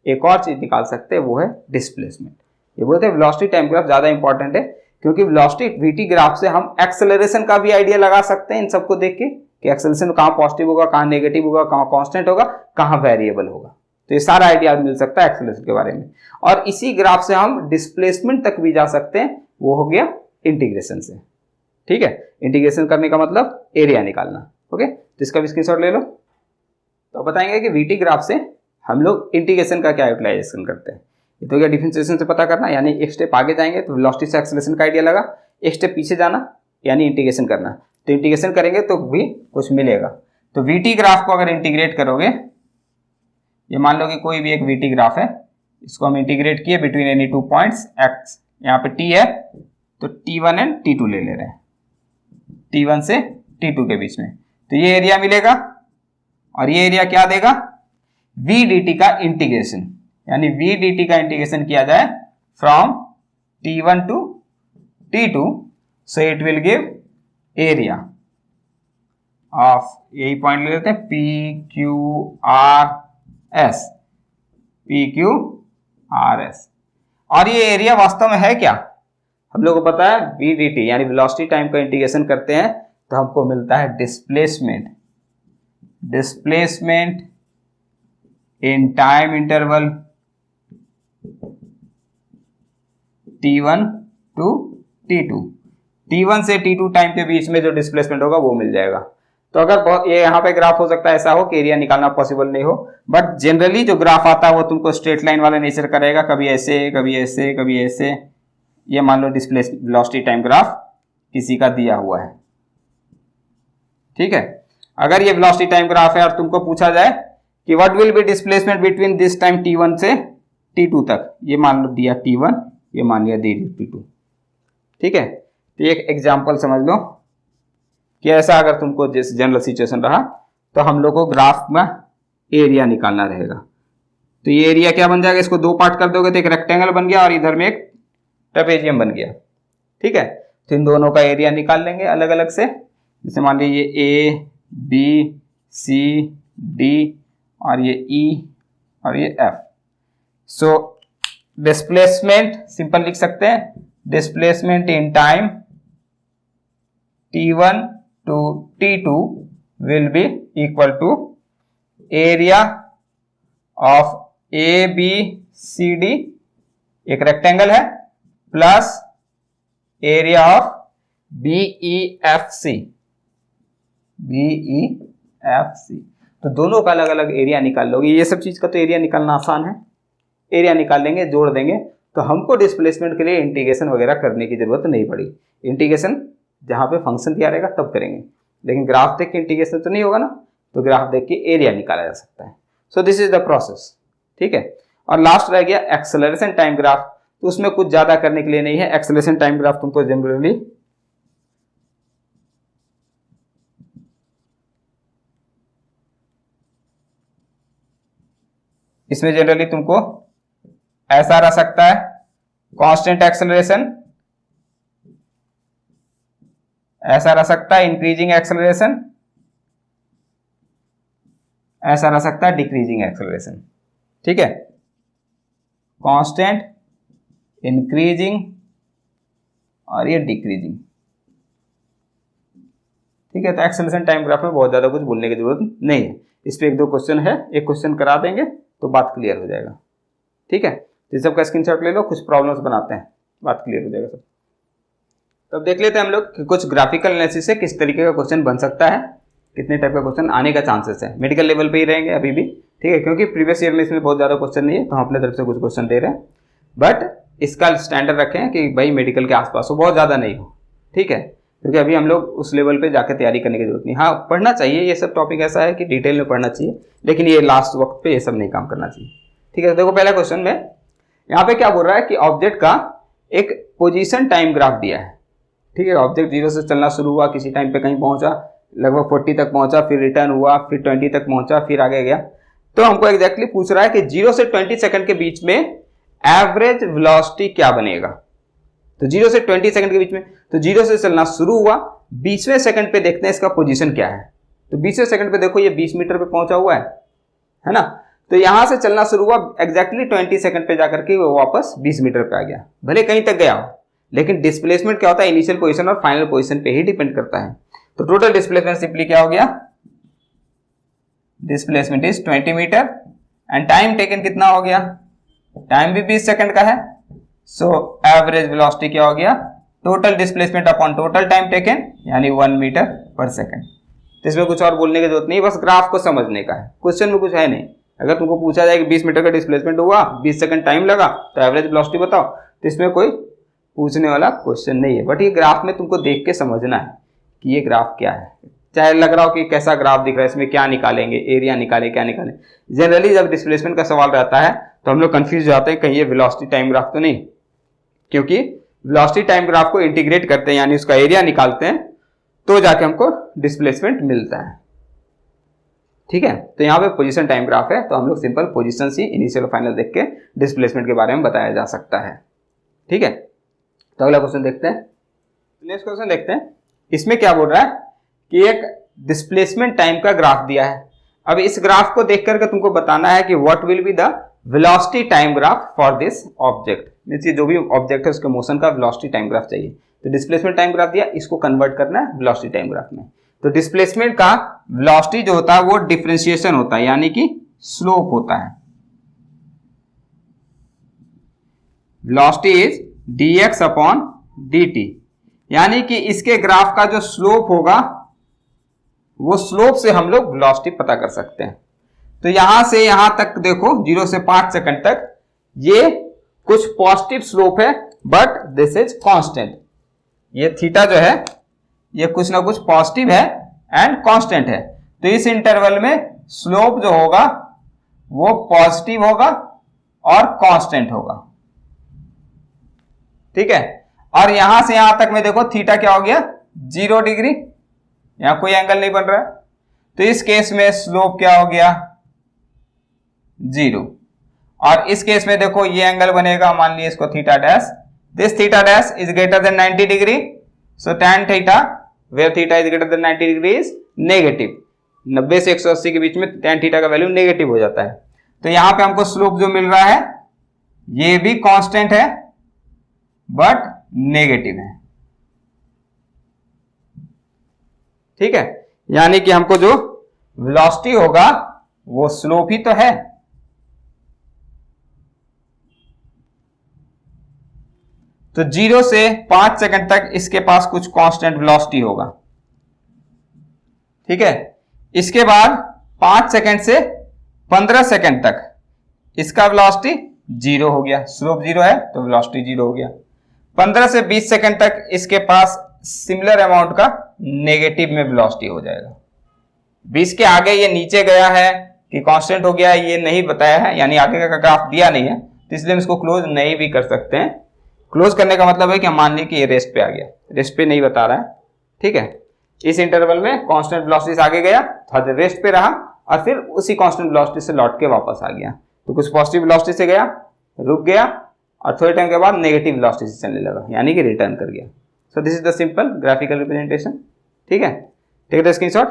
एक और चीज निकाल सकते हैं, वो है डिस्प्लेसमेंट। ये बोलते हैं वेलोसिटी टाइम ग्राफ ज्यादा इंपॉर्टेंट है क्योंकि वेलोसिटी वीटी ग्राफ से हम एक्सेलरेशन का भी आइडिया लगा सकते हैं इन सबको देख के कि एक्सेलरेशन कहाँ पॉजिटिव होगा, कहाँ नेगेटिव होगा, कहाँ कांस्टेंट होगा, कहाँ वेरिएबल होगा। तो ये सारा आइडिया मिल सकता है एक्सेलरेशन के बारे में। और इसी ग्राफ से हम डिस्प्लेसमेंट तक भी जा सकते हैं, वो हो गया इंटीग्रेशन से। ठीक है, इंटीग्रेशन करने का मतलब एरिया निकालना। ओके, तो इसका भी स्क्रीनशॉट ले लो। तो बताएंगे कि वीटी ग्राफ से हम लोग इंटीग्रेशन का क्या यूटिलाइजेशन करते हैं। ये तो क्या डिफरेंशिएशन से पता करना, यानी एक स्टेप आगे जाएंगे तो वेलोसिटी से एक्सेलरेशन का आइडिया लगा, एक स्टेप पीछे जाना यानी इंटीग्रेशन करना। तो इंटीग्रेशन करेंगे तो भी कुछ मिलेगा। तो वीटी ग्राफ को अगर इंटीग्रेट करोगे, ये मान लो कि कोई भी एक वीटी ग्राफ है, इसको हम इंटीग्रेट किए between any two points x, यहाँ पे टी है तो T1 एंड T2 ले रहे हैं, T1 से T2 के बीच में, तो ये एरिया मिलेगा। और ये एरिया क्या देगा, v dt का इंटीग्रेशन, यानी v dt का इंटीग्रेशन किया जाए from T1 to T2, so it will give area of, यही पॉइंट ले लेते हैं, PQRS, PQRS। और ये एरिया वास्तव में है क्या, हम लोग को पता है v dt यानी वेलोसिटी टाइम का इंटीग्रेशन करते हैं तो हमको मिलता है displacement, displacement in time interval T1 to T2, T1 से T2 टाइम के बीच में जो डिस्प्लेसमेंट होगा वो मिल जाएगा। तो अगर ये यहाँ पे ग्राफ हो सकता है ऐसा हो कि एरिया निकालना पॉसिबल नहीं हो, बट जनरली जो ग्राफ आता है वो तुमको स्ट्रेट लाइन वाला नेचर का रहेगा, कभी ऐसे कभी ऐसे कभी ऐसे। ये मान लो डिस्प्लेस वेलोसिटी टाइम ग्राफ किसी का दिया हुआ है। ठीक है, अगर ये वेलोसिटी टाइम ग्राफ है और तुमको पूछा जाए कि what will be displacement between this time T1 से T2 तक, ये मान लो दिया T1, ये मान लिया दिया T2। ठीक है, तो एक एग्जांपल समझ लो कि ऐसा अगर तुमको जैसे जनरल सिचुएशन रहा तो हम लोग को ग्राफ में एरिया निकालना रहेगा। तो ये एरिया क्या बन जाएगा, इसको दो पार्ट कर दोगे तो एक रेक्टेंगल बन गया और इधर में एक ट्रेपेजियम बन गया। ठीक है, तो इन दोनों का एरिया निकाल लेंगे अलग अलग से। जैसे मान लीजिए ये A B C D और ये E और ये F। सो डिस्प्लेसमेंट सिंपल लिख सकते हैं, displacement in time T1 to T2 will be equal to area of ABCD, एक रेक्टेंगल है, plus area of BEFC, BEFC। तो दोनों का अलग अलग एरिया निकाल लोगे। ये सब चीज का तो एरिया निकालना आसान है, एरिया निकाल लेंगे, जोड़ देंगे, तो हमको डिस्प्लेसमेंट के लिए इंटीग्रेशन वगैरह करने की जरूरत नहीं पड़ी। इंटीग्रेशन जहाँ पे फंक्शन दिया रहेगा तब करेंगे, लेकिन ग्राफ देख के इंटीग्रेशन तो नहीं होगा ना, तो ग्राफ देख के एरिया निकाला जा सकता है। So this is the process. ठीक है, और लास्ट रह गया एक्सेलरेशन टाइम ग्राफ, तो उसमें कुछ ज्यादा करने के लिए नहीं है। एक्सेलरेशन टाइम ग्राफ तुमको जनरली इसमें जनरली तुमको ऐसा रह सकता है, कांस्टेंट एक्सेलरेशन ऐसा रह सकता है इंक्रीजिंग एक्सेलरेशन, ऐसा रह सकता है डिक्रीजिंग एक्सेलरेशन। ठीक है, कांस्टेंट, इंक्रीजिंग और ये डिक्रीजिंग। ठीक है, तो एक्सेलरेशन टाइम ग्राफ में बहुत ज्यादा कुछ बोलने की जरूरत नहीं है। इस पे एक दो क्वेश्चन है, एक क्वेश्चन करा देंगे तो बात क्लियर हो जाएगा। ठीक है, तो सबका स्क्रीनशॉट ले लो, कुछ प्रॉब्लम्स बनाते हैं, बात क्लियर हो जाएगा सब। तो अब देख लेते हैं हम लोग कि कुछ ग्राफिकल एनालिसिस से किस तरीके का क्वेश्चन बन सकता है, कितने टाइप का क्वेश्चन आने का चांसेस है। मेडिकल लेवल पे ही रहेंगे अभी भी, ठीक है, क्योंकि प्रीवियस ईयर में इसमें बहुत ज़्यादा क्वेश्चन नहीं है, तो हम अपने तरफ से कुछ क्वेश्चन दे रहे हैं, बट इसका स्टैंडर्ड रखें कि भाई मेडिकल के आसपास हो, बहुत ज़्यादा नहीं हो। ठीक है, क्योंकि अभी हम लोग उस लेवल पे जाकर तैयारी करने की जरूरत नहीं। हाँ, पढ़ना चाहिए, ये सब टॉपिक ऐसा है कि डिटेल में पढ़ना चाहिए, लेकिन ये लास्ट वक्त पे ये सब नहीं काम करना चाहिए। ठीक है, देखो पहला क्वेश्चन में यहाँ पे क्या बोल रहा है कि ऑब्जेक्ट का एक पोजीशन टाइम ग्राफ दिया है। ठीक है, ऑब्जेक्ट 0 से चलना शुरू हुआ, किसी टाइम पे कहीं पहुंचा, लगभग 40 तक पहुंचा, फिर रिटर्न हुआ, फिर 20 तक पहुंचा, फिर आगे गया। तो हमको एग्जैक्टली पूछ रहा है कि 0 से 20 सेकंड के बीच में एवरेज वेलोसिटी क्या बनेगा। तो 0 से 20 सेकंड के बीच में, तो 0 से चलना शुरू हुआ, 20वें सेकंड पे देखते हैं इसका पोजीशन क्या है। तो 20वें सेकंड पे देखो ये 20 मीटर पे पहुंचा हुआ है ना। तो यहां से चलना शुरू हुआ, एग्जैक्टली 20 सेकंड पे जाकर के वो वापस 20 मीटर पे आ गया, भले कहीं तक गया हो, लेकिन डिस्प्लेसमेंट क्या होता है, इनिशियल पोजीशन और फाइनल पोजीशन पे ही डिपेंड करता है। तो टोटल डिस्प्लेसमेंट सिंपली क्या हो गया, displacement is 20 meter and time taken कितना हो गया, टाइम भी 20 सेकंड का है। सो एवरेज वेलोसिटी क्या हो गया, total displacement upon total time taken, यानी 1 मीटर पर सेकंड। तो इसमें कुछ और बोलने की जरूरत नहीं, बस ग्राफ को समझने का है, क्वेश्चन में कुछ है नहीं। अगर तुमको पूछा जाए कि 20 मीटर का डिस्प्लेसमेंट हुआ, 20 सेकंड टाइम लगा, तो एवरेज वेलोसिटी बताओ, तो इसमें कोई पूछने वाला क्वेश्चन नहीं है। बट ये ग्राफ में तुमको देख के समझना है कि ये ग्राफ क्या है, चाहे लग रहा हो कि कैसा ग्राफ दिख रहा है, इसमें क्या निकालेंगे, एरिया निकाले, क्या निकालें। जनरली जब डिस्प्लेसमेंट का सवाल रहता है तो हम लोग कंफ्यूज हो जाते हैं, कहीं ये वेलोसिटी टाइम ग्राफ तो नहीं, क्योंकि वेलोसिटी टाइम ग्राफ को इंटीग्रेट करते हैं, यानी उसका एरिया निकालते हैं, तो जाके हमको डिस्प्लेसमेंट मिलता है। ठीक है, तो यहाँ पे पोजीशन टाइम ग्राफ है, तो हम लोग सिंपल पोजीशन ही इनिशियल और फाइनल देख के डिस्प्लेसमेंट के बारे में बताया जा सकता है। ठीक है, तो अगला क्वेश्चन देखते हैं, नेक्स्ट क्वेश्चन देखते हैं। इसमें क्या बोल रहा है कि एक डिस्प्लेसमेंट टाइम का ग्राफ दिया है। अब इस ग्राफ को देख करके तुमको बताना है कि what will be the velocity time graph for this object, means ये जो भी ऑब्जेक्ट है उसके मोशन का वेलोसिटी टाइम ग्राफ चाहिए। तो डिस्प्लेसमेंट टाइम ग्राफ दिया, इसको कन्वर्ट करना है वेलोसिटी टाइम ग्राफ में। तो डिस्प्लेसमेंट का वेलोसिटी जो होता है वो डिफरेंशिएशन होता है, यानी कि स्लोप होता है। Velocity is dx upon dt, यानी कि इसके ग्राफ का जो स्लोप होगा वो स्लोप से हम लोग वेलोसिटी पता कर सकते हैं। तो यहां से यहां तक देखो 0 से 5 सेकंड तक ये कुछ पॉजिटिव स्लोप है, बट दिस इज कांस्टेंट। ये थीटा जो है ये कुछ ना कुछ पॉजिटिव है एंड कांस्टेंट है। तो इस इंटरवल में स्लोप जो होगा वो पॉजिटिव होगा और कांस्टेंट होगा। ठीक है, और यहां से यहां तक में देखो थीटा क्या हो गया, 0 डिग्री, यहां कोई एंगल नहीं बन रहा है। तो इस केस में स्लोप क्या हो गया, 0। और इस केस में देखो ये एंगल बनेगा, मान लीजिए इसको theta dash, this theta dash is greater than 90 degree, so tan theta where theta is greater than 90 degree is negative. 90 से 180 के बीच में tan थीटा का वैल्यू नेगेटिव हो जाता है। तो यहां पे हमको स्लोप जो मिल रहा है ये भी कांस्टेंट है बट नेगेटिव है। ठीक है, यानी कि हमको जो वेलोसिटी होगा वो स्लोप ही तो है। तो 0 से 5 सेकंड तक इसके पास कुछ कांस्टेंट वेलोसिटी होगा। ठीक है, इसके बाद 5 सेकंड से 15 सेकंड तक इसका वेलोसिटी 0 हो गया, स्लोप 0 है तो वेलोसिटी 0 हो गया। 15 से 20 सेकंड तक इसके पास सिमिलर अमाउंट का नेगेटिव में वेलोसिटी हो जाएगा। 20 के आगे ये नीचे गया है कि कांस्टेंट हो गया है ये नहीं बताया है, यानी आगे का ग्राफ दिया नहीं है, तो इसलिए हम इसको क्लोज नहीं भी कर सकते हैं। क्लोज करने का मतलब है कि हम मान लीजिए कि ये रेस्ट पे आ गया, रेस्ट पे नहीं बता रहा है। ठीक है, इस इंटरवल में कांस्टेंट वेलोसिटी से आगे गया, थोड़ा देर रेस्ट पे रहा और फिर उसी कांस्टेंट वेलोसिटी से लौट के वापस आ गया। तो कुछ पॉजिटिव वेलोसिटी से गया, रुक गया और थोड़े टाइम के बाद नेगेटिव वेलोसिटी से चलने लगा, यानी कि रिटर्न कर गया। So this is the simple graphical representation. ठीक है, टेक द स्क्रीनशॉट।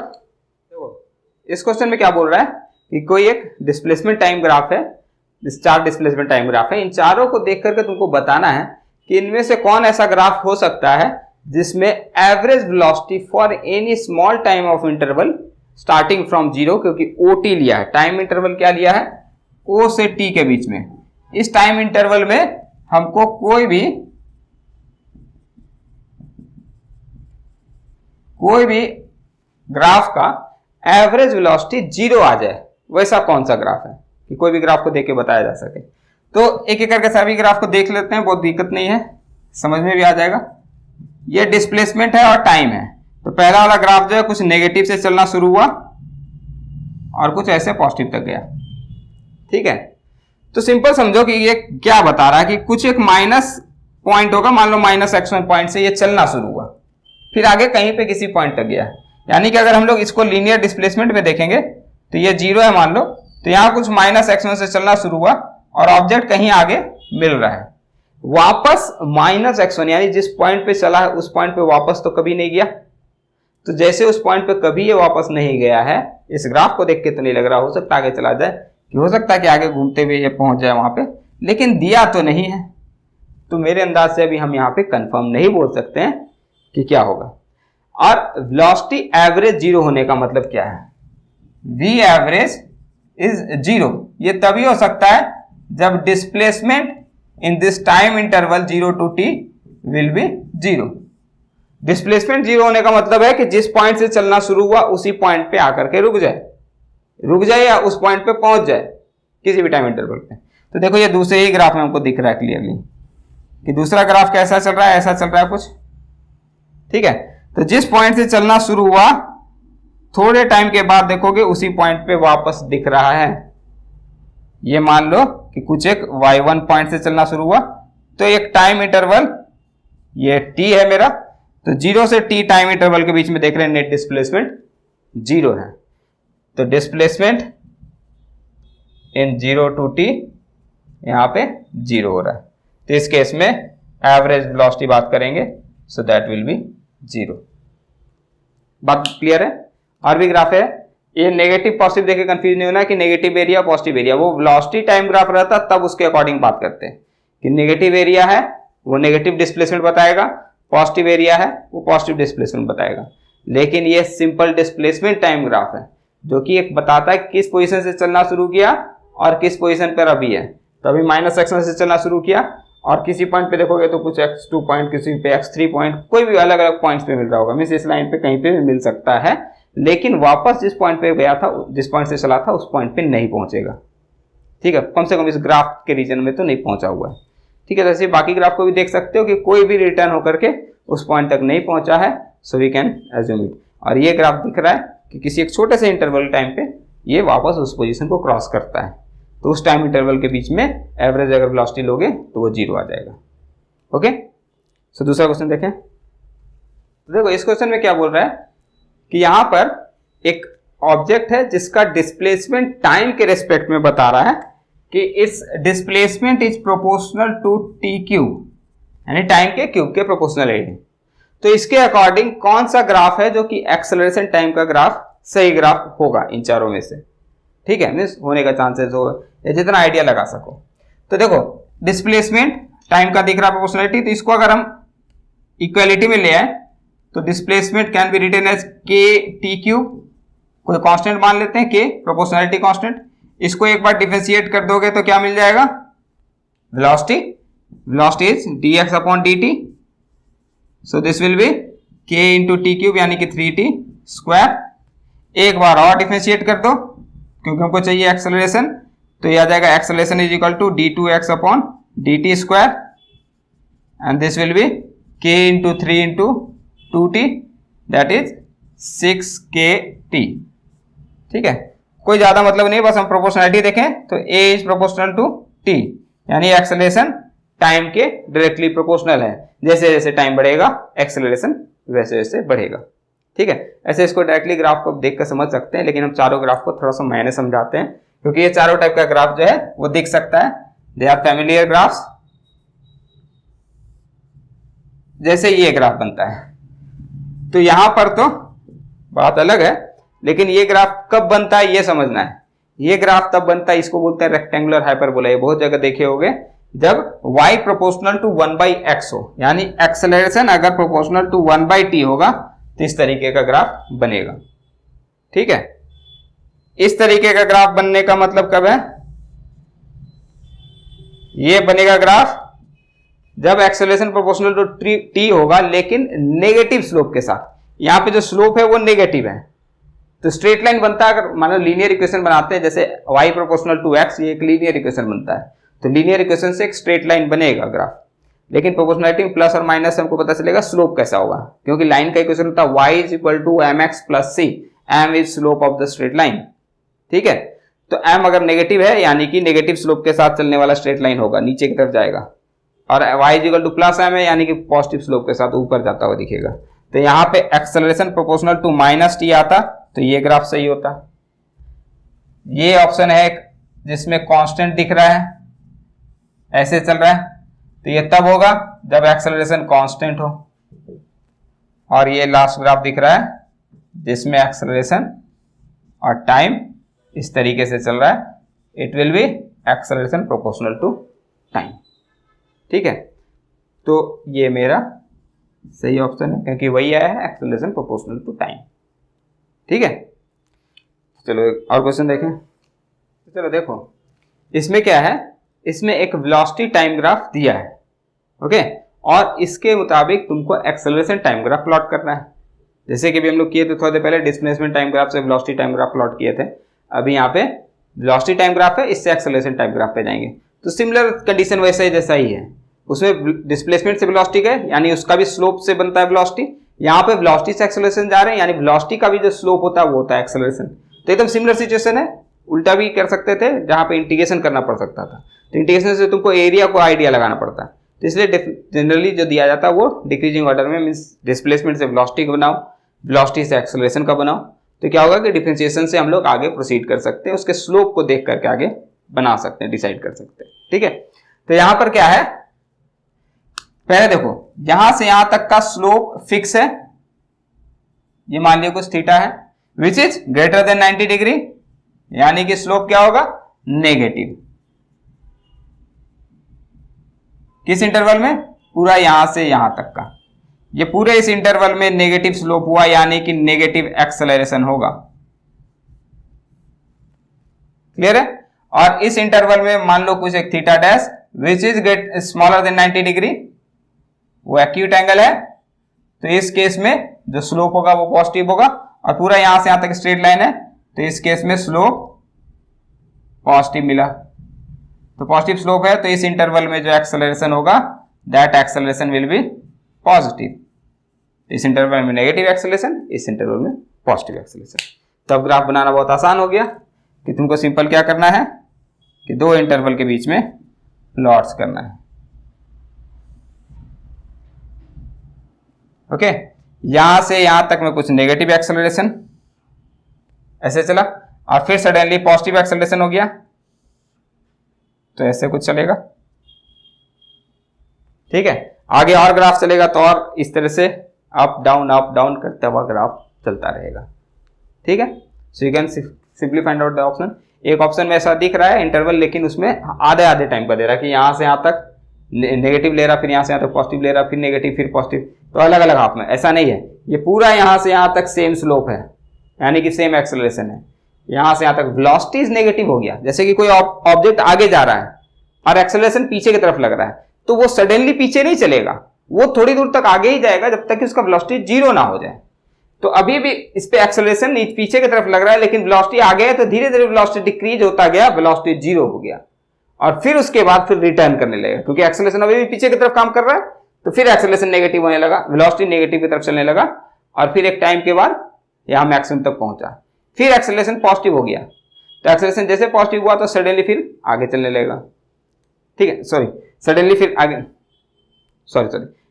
इस क्वेश्चन में क्या बोल रहा है कि कोई एक डिस्प्लेसमेंट टाइम ग्राफ है, इस 4 डिस्प्लेसमेंट टाइम ग्राफ है, इन चारों को देख करके तुमको बताना है कि इनमें से कौन ऐसा ग्राफ हो सकता है जिसमें average velocity for any small time of interval starting from 0, क्योंकि OT लिया है, टाइम इंटरवल क्या लिया है, O से T के बीच में। इस टाइम इंटरवल में हमको कोई भी ग्राफ का एवरेज वेलोसिटी 0 आ जाए, वैसा कौन सा ग्राफ है कि कोई भी ग्राफ को देख के बताया जा सके। तो एक एक करके सभी ग्राफ को देख लेते हैं, बहुत दिक्कत नहीं है, समझ में भी आ जाएगा। ये डिस्प्लेसमेंट है और टाइम है। तो पहला वाला ग्राफ जो है कुछ नेगेटिव से चलना शुरू हुआ और कुछ ऐसे पॉजिटिव तक गया। ठीक है, तो सिंपल समझो कि ये क्या बता रहा है कि कुछ एक माइनस पॉइंट होगा, मान लो -x1 पॉइंट से ये चलना शुरू हुआ, फिर आगे कहीं पे किसी पॉइंट तक गया। यानी कि अगर हम लोग इसको लीनियर डिस्प्लेसमेंट में देखेंगे तो ये 0 है मान लो, तो यहां कुछ -x1 से चलना शुरू हुआ और ऑब्जेक्ट कहीं आगे मिल रहा है, वापस -x1 यानी जिस पॉइंट पे चला है उस पॉइंट पे वापस तो कभी नहीं गया। तो जैसे उस पॉइंट पे कभी ये वापस नहीं गया है, इस ग्राफ को देख के तो नहीं लग रहा, हो सकता है आगे चला जाए, कि हो सकता है कि आगे घूमते हुए ये पहुंच जाए वहां पे, लेकिन दिया तो नहीं है। तो मेरे अंदाज से अभी हम यहाँ पे कंफर्म नहीं बोल सकते हैं कि क्या होगा। और वेलोसिटी एवरेज 0 होने का मतलब क्या है, V एवरेज इज 0। ये तभी हो सकता है जब displacement in this time interval 0 to t will be 0। Displacement 0 होने का मतलब है कि जिस पॉइंट से चलना शुरू हुआ उसी पॉइंट पे आकर के रुक जाए या उस पॉइंट पे पहुंच जाए किसी भी टाइम इंटरवल पे। तो देखो ये दूसरे ही ग्राफ में हमको दिख रहा है क्लियरली कि दूसरा ग्राफ कैसा चल रहा है, ऐसा चल रहा है कुछ। ठीक है, तो जिस पॉइंट से चलना शुरू हुआ थोड़े टाइम के बाद देखोगे उसी पॉइंट पे वापस दिख रहा है। ये मान लो कि कुछ एक y1 पॉइंट से चलना शुरू हुआ, तो एक टाइम इंटरवल ये t है मेरा, तो 0 से t टाइम इंटरवल के बीच में देख रहे हैं नेट डिस्प्लेसमेंट 0 है। तो डिस्प्लेसमेंट इन 0 to t यहां पे 0 हो रहा है, तो इस केस में एवरेज वेलोसिटी बात करेंगे, सो दैट विल बी 0। बात क्लियर है। और भी ग्राफ है, ये नेगेटिव पॉजिटिव देखे कंफ्यूज नहीं होना कि नेगेटिव एरिया पॉजिटिव एरिया, वो वेलोसिटी टाइम ग्राफ रहता तब उसके अकॉर्डिंग बात करते हैं कि नेगेटिव एरिया है वो नेगेटिव डिस्प्लेसमेंट बताएगा, पॉजिटिव एरिया है वो पॉजिटिव डिस्प्लेसमेंट बताएगा। लेकिन ये सिंपल डिस्प्लेसमेंट टाइम ग्राफ है जो कि एक बताता है किस पोजीशन से चलना शुरू किया और किस पोजीशन पर अभी है। तो अभी -x1 से चलना शुरू किया और किसी पॉइंट पे देखोगे तो कुछ x2 पॉइंट, किसी पे x3 पॉइंट, कोई भी अलग अलग पॉइंट्स पे मिल रहा होगा, मींस इस लाइन पे कहीं पे भी मिल सकता है, लेकिन वापस जिस पॉइंट पे गया था, जिस पॉइंट से चला था उस पॉइंट पे नहीं पहुंचेगा। ठीक है, कम से कम इस ग्राफ के रीजन में तो नहीं पहुंचा हुआ है। ठीक है, तो ऐसे बाकी ग्राफ को भी देख सकते हो कि कोई भी रिटर्न होकर के उस पॉइंट तक नहीं पहुंचा है, so we can assume it. और ये ग्राफ दिख रहा है कि किसी एक छोटे से इंटरवल टाइम पे ये वापस उस पोजीशन को क्रॉस करता है, तो उस टाइम इंटरवल के बीच में एवरेज अगर वेलोसिटी लोगे तो वो 0 आ जाएगा। ओके, सो दूसरा क्वेश्चन देखें। तो देखो इस क्वेश्चन में क्या बोल रहा है कि यहां पर एक ऑब्जेक्ट है जिसका डिस्प्लेसमेंट टाइम के रेस्पेक्ट में बता रहा है कि इस displacement is proportional to T cube, यानी टाइम के क्यूब के प्रोपोर्शनल है। तो इसके अकॉर्डिंग कौन सा ग्राफ है जो कि एक्सेलरेशन टाइम का ग्राफ सही ग्राफ होगा इन चारों में से। ठीक है, मीन्स होने का चांसेस हो या जितना आइडिया लगा सको। तो देखो डिस्प्लेसमेंट टाइम का दिख रहा प्रोपोर्शनलिटी, तो इसको अगर हम इक्वालिटी में ले आए तो displacement can be written as K T cube, कोई कांस्टेंट मान लेते हैं के, प्रोपोर्शनलिटी कांस्टेंट। इसको एक बार डिफरेंशिएट कर दोगे तो क्या मिल जाएगा, velocity is dx upon dt, so this will be k into T cube यानी कि 3t स्क्वायर। एक बार और डिफरेंशिएट कर दो क्योंकि हमको चाहिए एक्सेलरेशन, तो ये आ जाएगा acceleration is equal to d2x upon dt square and this will be k into 3 into 2t that is 6kt। ठीक है, कोई ज्यादा मतलब नहीं, बस हम प्रोपोर्शनलिटी देखें तो a is proportional to t, यानी एक्सेलरेशन टाइम के डायरेक्टली प्रोपोर्शनल है। जैसे जैसे टाइम बढ़ेगा एक्सेलरेशन वैसे वैसे बढ़ेगा। ठीक है, ऐसे इसको डायरेक्टली ग्राफ को देख कर समझ सकते हैं, लेकिन हम चारों ग्राफ को थोड़ा सा मैंने समझाते हैं क्योंकि ये चारों टाइप का ग्राफ जो है वो दिख सकता है, दे आर फैमिलियर ग्राफ्स। जैसे ये ग्राफ बनता है, तो यहां पर तो बात अलग है, लेकिन ये ग्राफ कब बनता है ये समझना है। ये ग्राफ तब बनता है, इसको बोलते हैं रेक्टेंगुलर हाइपरबोला, ये बहुत जगह देखे होंगे, जब y प्रोपोर्शनल टू 1/x हो, यानी एक्सेलरेशन अगर प्रोपोर्शनल टू 1/t होगा तो इस तरीके का ग्राफ बनेगा। ठीक है, इस तरीके का ग्राफ बनने का मतलब कब है, ये बनेगा ग्राफ जब एक्सेलरेशन प्रोपोर्शनल टू t होगा लेकिन नेगेटिव स्लोप के साथ। यहां पे जो स्लोप है वो नेगेटिव है, तो स्ट्रेट लाइन बनता है। अगर मान लो लीनियर इक्वेशन बनाते हैं, जैसे y प्रोपोर्शनल टू x, ये एक लीनियर इक्वेशन बनता है, तो लीनियर इक्वेशन से एक स्ट्रेट लाइन बनेगा ग्राफ। लेकिन प्रोपोर्शनलिटी में प्लस और माइनस से हमको पता चलेगा स्लोप कैसा होगा, क्योंकि लाइन का इक्वेशन होता है y is equal to mx plus c, m is slope of the straight line. ठीक है, तो m अगर नेगेटिव है यानी कि नेगेटिव स्लोप के साथ चलने वाला स्ट्रेट लाइन होगा, नीचे की तरफ जाएगा, और y is equal two plus m है यानी कि पॉजिटिव स्लोप के साथ ऊपर जाता हुआ दिखेगा। तो यहाँ पे acceleration proportional to minus T आता तो ये ग्राफ सही होता। ये ऑप्शन है जिसमें कांस्टेंट दिख रहा है, ऐसे चल रहा है, तो ये तब होगा जब एक्सेलरेशन कांस्टेंट हो। और ये लास्ट ग्राफ दिख रहा है जिसमें एक्सेलरेशन और टाइम इस तरीके से चल रहा है, it will be acceleration proportional to time. ठीक है, तो ये मेरा सही ऑप्शन है, क्योंकि वही आया है एक्सेलरेशन प्रोपोर्शनल टू टाइम। ठीक है, चलो और क्वेश्चन देखें। चलो देखो, इसमें क्या है, इसमें एक वेलोसिटी टाइम ग्राफ दिया है, ओके, और इसके मुताबिक तुमको एक्सेलरेशन टाइम ग्राफ प्लॉट करना है। जैसे कि भी हम लोग किए थे थोड़ी देर पहले, डिस्प्लेसमेंट टाइम ग्राफ से वेलोसिटी टाइम ग्राफ प्लॉट किए थे। अभी यहाँ पे वेलोसिटी टाइम ग्राफ है, इससे एक्सेलरेशन टाइम ग्राफ पे जाएंगे, तो सिमिलर कंडीशन वैसा ही जैसा ही है। उसमें डिस्प्लेसमेंट से वेलोसिटी गए यानी उसका भी स्लोप से बनता है वेलोसिटी, यहाँ पे वेलोसिटी से एक्सेलरेशन जा रहे हैं यानी वेलोसिटी का भी जो स्लोप होता है वो होता है एक्सेलरेशन। तो एकदम सिमिलर सिचुएशन है, उल्टा भी कर सकते थे जहां पे इंटीग्रेशन करना पड़ सकता था, तो इंटीग्रेशन से तुमको एरिया को आइडिया लगाना पड़ता है। तो इसलिए जनरली जो दिया जाता है वो डिक्रीजिंग ऑर्डर में, मींस डिस्प्लेसमेंट से वेलोसिटी का बनाओ, वेलोसिटी से एक्सेलरेशन का बनाओ, तो क्या होगा कि डिफरेंशिएशन से हम लोग आगे प्रोसीड कर सकते हैं, उसके स्लोप को देख करके आगे बना सकते हैं, डिसाइड कर सकते हैं। ठीक है, तो यहां पर क्या है, पहले देखो यहां से यहां तक का स्लोप फिक्स है, ये मान लिया कुछ थीटा है, which is greater than 90 degree, यानी कि स्लोप क्या होगा, नेगेटिव। किस इंटरवल में, पूरा यहां से यहां तक का, ये पूरे इस इंटरवल में नेगेटिव स्लोप हुआ यानी कि नेगेटिव एक्सेलरेशन होगा। क्लियर है, और इस इंटरवल में मान लो कुछ एक theta dash which is great smaller than 90 degree, वो एक्यूट एंगल है, तो इस केस में जो स्लोप होगा वो पॉजिटिव होगा, और पूरा यहां से यहां तक स्ट्रेट लाइन है, तो इस केस में स्लोप पॉजिटिव मिला। तो पॉजिटिव स्लोप है तो इस इंटरवल में जो एक्सेलरेशन होगा that acceleration will be positive. इस इंटरवल में नेगेटिव एक्सेलरेशन, इस इंटरवल में पॉजिटिव एक्सेलरेशन। तब ग्राफ बनाना बहुत आसान हो गया कि तुमको सिंपल क्या करना है कि दो इंटरवल के बीच में प्लॉट्स करना है। ओके, यहां से यहां तक में कुछ नेगेटिव एक्सेलरेशन ऐसे चला, और फिर सडनली पॉजिटिव एक्सेलरेशन हो गया, तो ऐसे कुछ चलेगा। ठीक है, आगे और ग्राफ चलेगा तो और इस तरह से अप डाउन करता हुआ ग्राफ चलता रहेगा। ठीक है, so you can simply find out the option. एक ऑप्शन में ऐसा दिख रहा है इंटरवल, लेकिन उसमें आधे टाइम का दे रहा है कि यहां से यहां तक नेगेटिव ले रहा, फिर यहां से यहां तक पॉजिटिव ले रहा, फिर नेगेटिव फिर पॉजिटिव, तो अलग अलग हाफ में। ऐसा नहीं है, ये पूरा यहां से यहां तक सेम स्लोप है यानी कि सेम एक्सेलरेशन है। यहां से यहां तक वेलोसिटी नेगेटिव हो गया, जैसे कि कोई ऑब्जेक्ट आगे जा रहा है और एक्सेलरेशन पीछे की तरफ लग रहा है, तो वो सडनली पीछे नहीं चलेगा, वो थोड़ी दूर तक आगे ही जाएगा जब तक कि उसका वेलोसिटी जीरो ना हो जाए। तो अभी भी इस पे एक्सेलरेशन पीछे की तरफ लग रहा है, लेकिन वेलोसिटी आगे है, तो धीरे धीरे वेलोसिटी डिक्रीज होता गया, वेलोसिटी जीरो हो गया, और फिर उसके बाद फिर रिटर्न करने लगेगा, क्योंकि एक्सेलरेशन अभी भी पीछे की तरफ काम कर रहा है, तो फिर एक्सेलरेशन नेगेटिव होने लगा, वेलोसिटी नेगेटिव की तरफ चलने लगा, और फिर एक टाइम के बाद यहां मैक्सिमम तक पहुंचा, फिर एक्सेलरेशन पॉजिटिव हो गया। तो एक्सेलरेशन जैसे पॉजिटिव हुआ तो सडनली फिर आगे चलने लगेगा। ठीक है, सडनली फिर आगे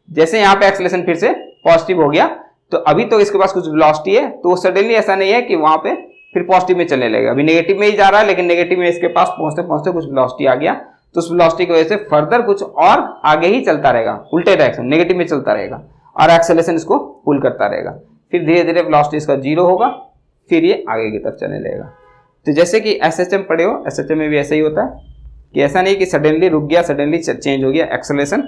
जैसे यहां पे एक्सेलरेशन फिर से पॉजिटिव हो गया, तो अभी तो इसके पास कुछ वेलोसिटी है, तो सडनली ऐसा नहीं है कि वहां पे फिर पॉजिटिव में चलने लगेगा, अभी नेगेटिव में ही जा रहा है, लेकिन नेगेटिव में इसके पास पहुंचते पहुंचते कुछ वेलोसिटी आ गया, तो उस वेलोसिटी की वजह से फर्दर कुछ और आगे ही चलता रहेगा, उल्टे डायरेक्शन नेगेटिव में चलता रहेगा, और एक्सेलरेशन इसको पुल करता रहेगा। फिर धीरे धीरे वेलोसिटी इसका जीरो होगा, फिर ये आगे की तरफ चलने लगेगा। तो जैसे कि एसएचएम पढ़े हो, एसएचएम में भी ऐसा ही होता है कि ऐसा नहीं कि सडनली रुक गया, सडनली चेंज हो गया। एक्सेलरेशन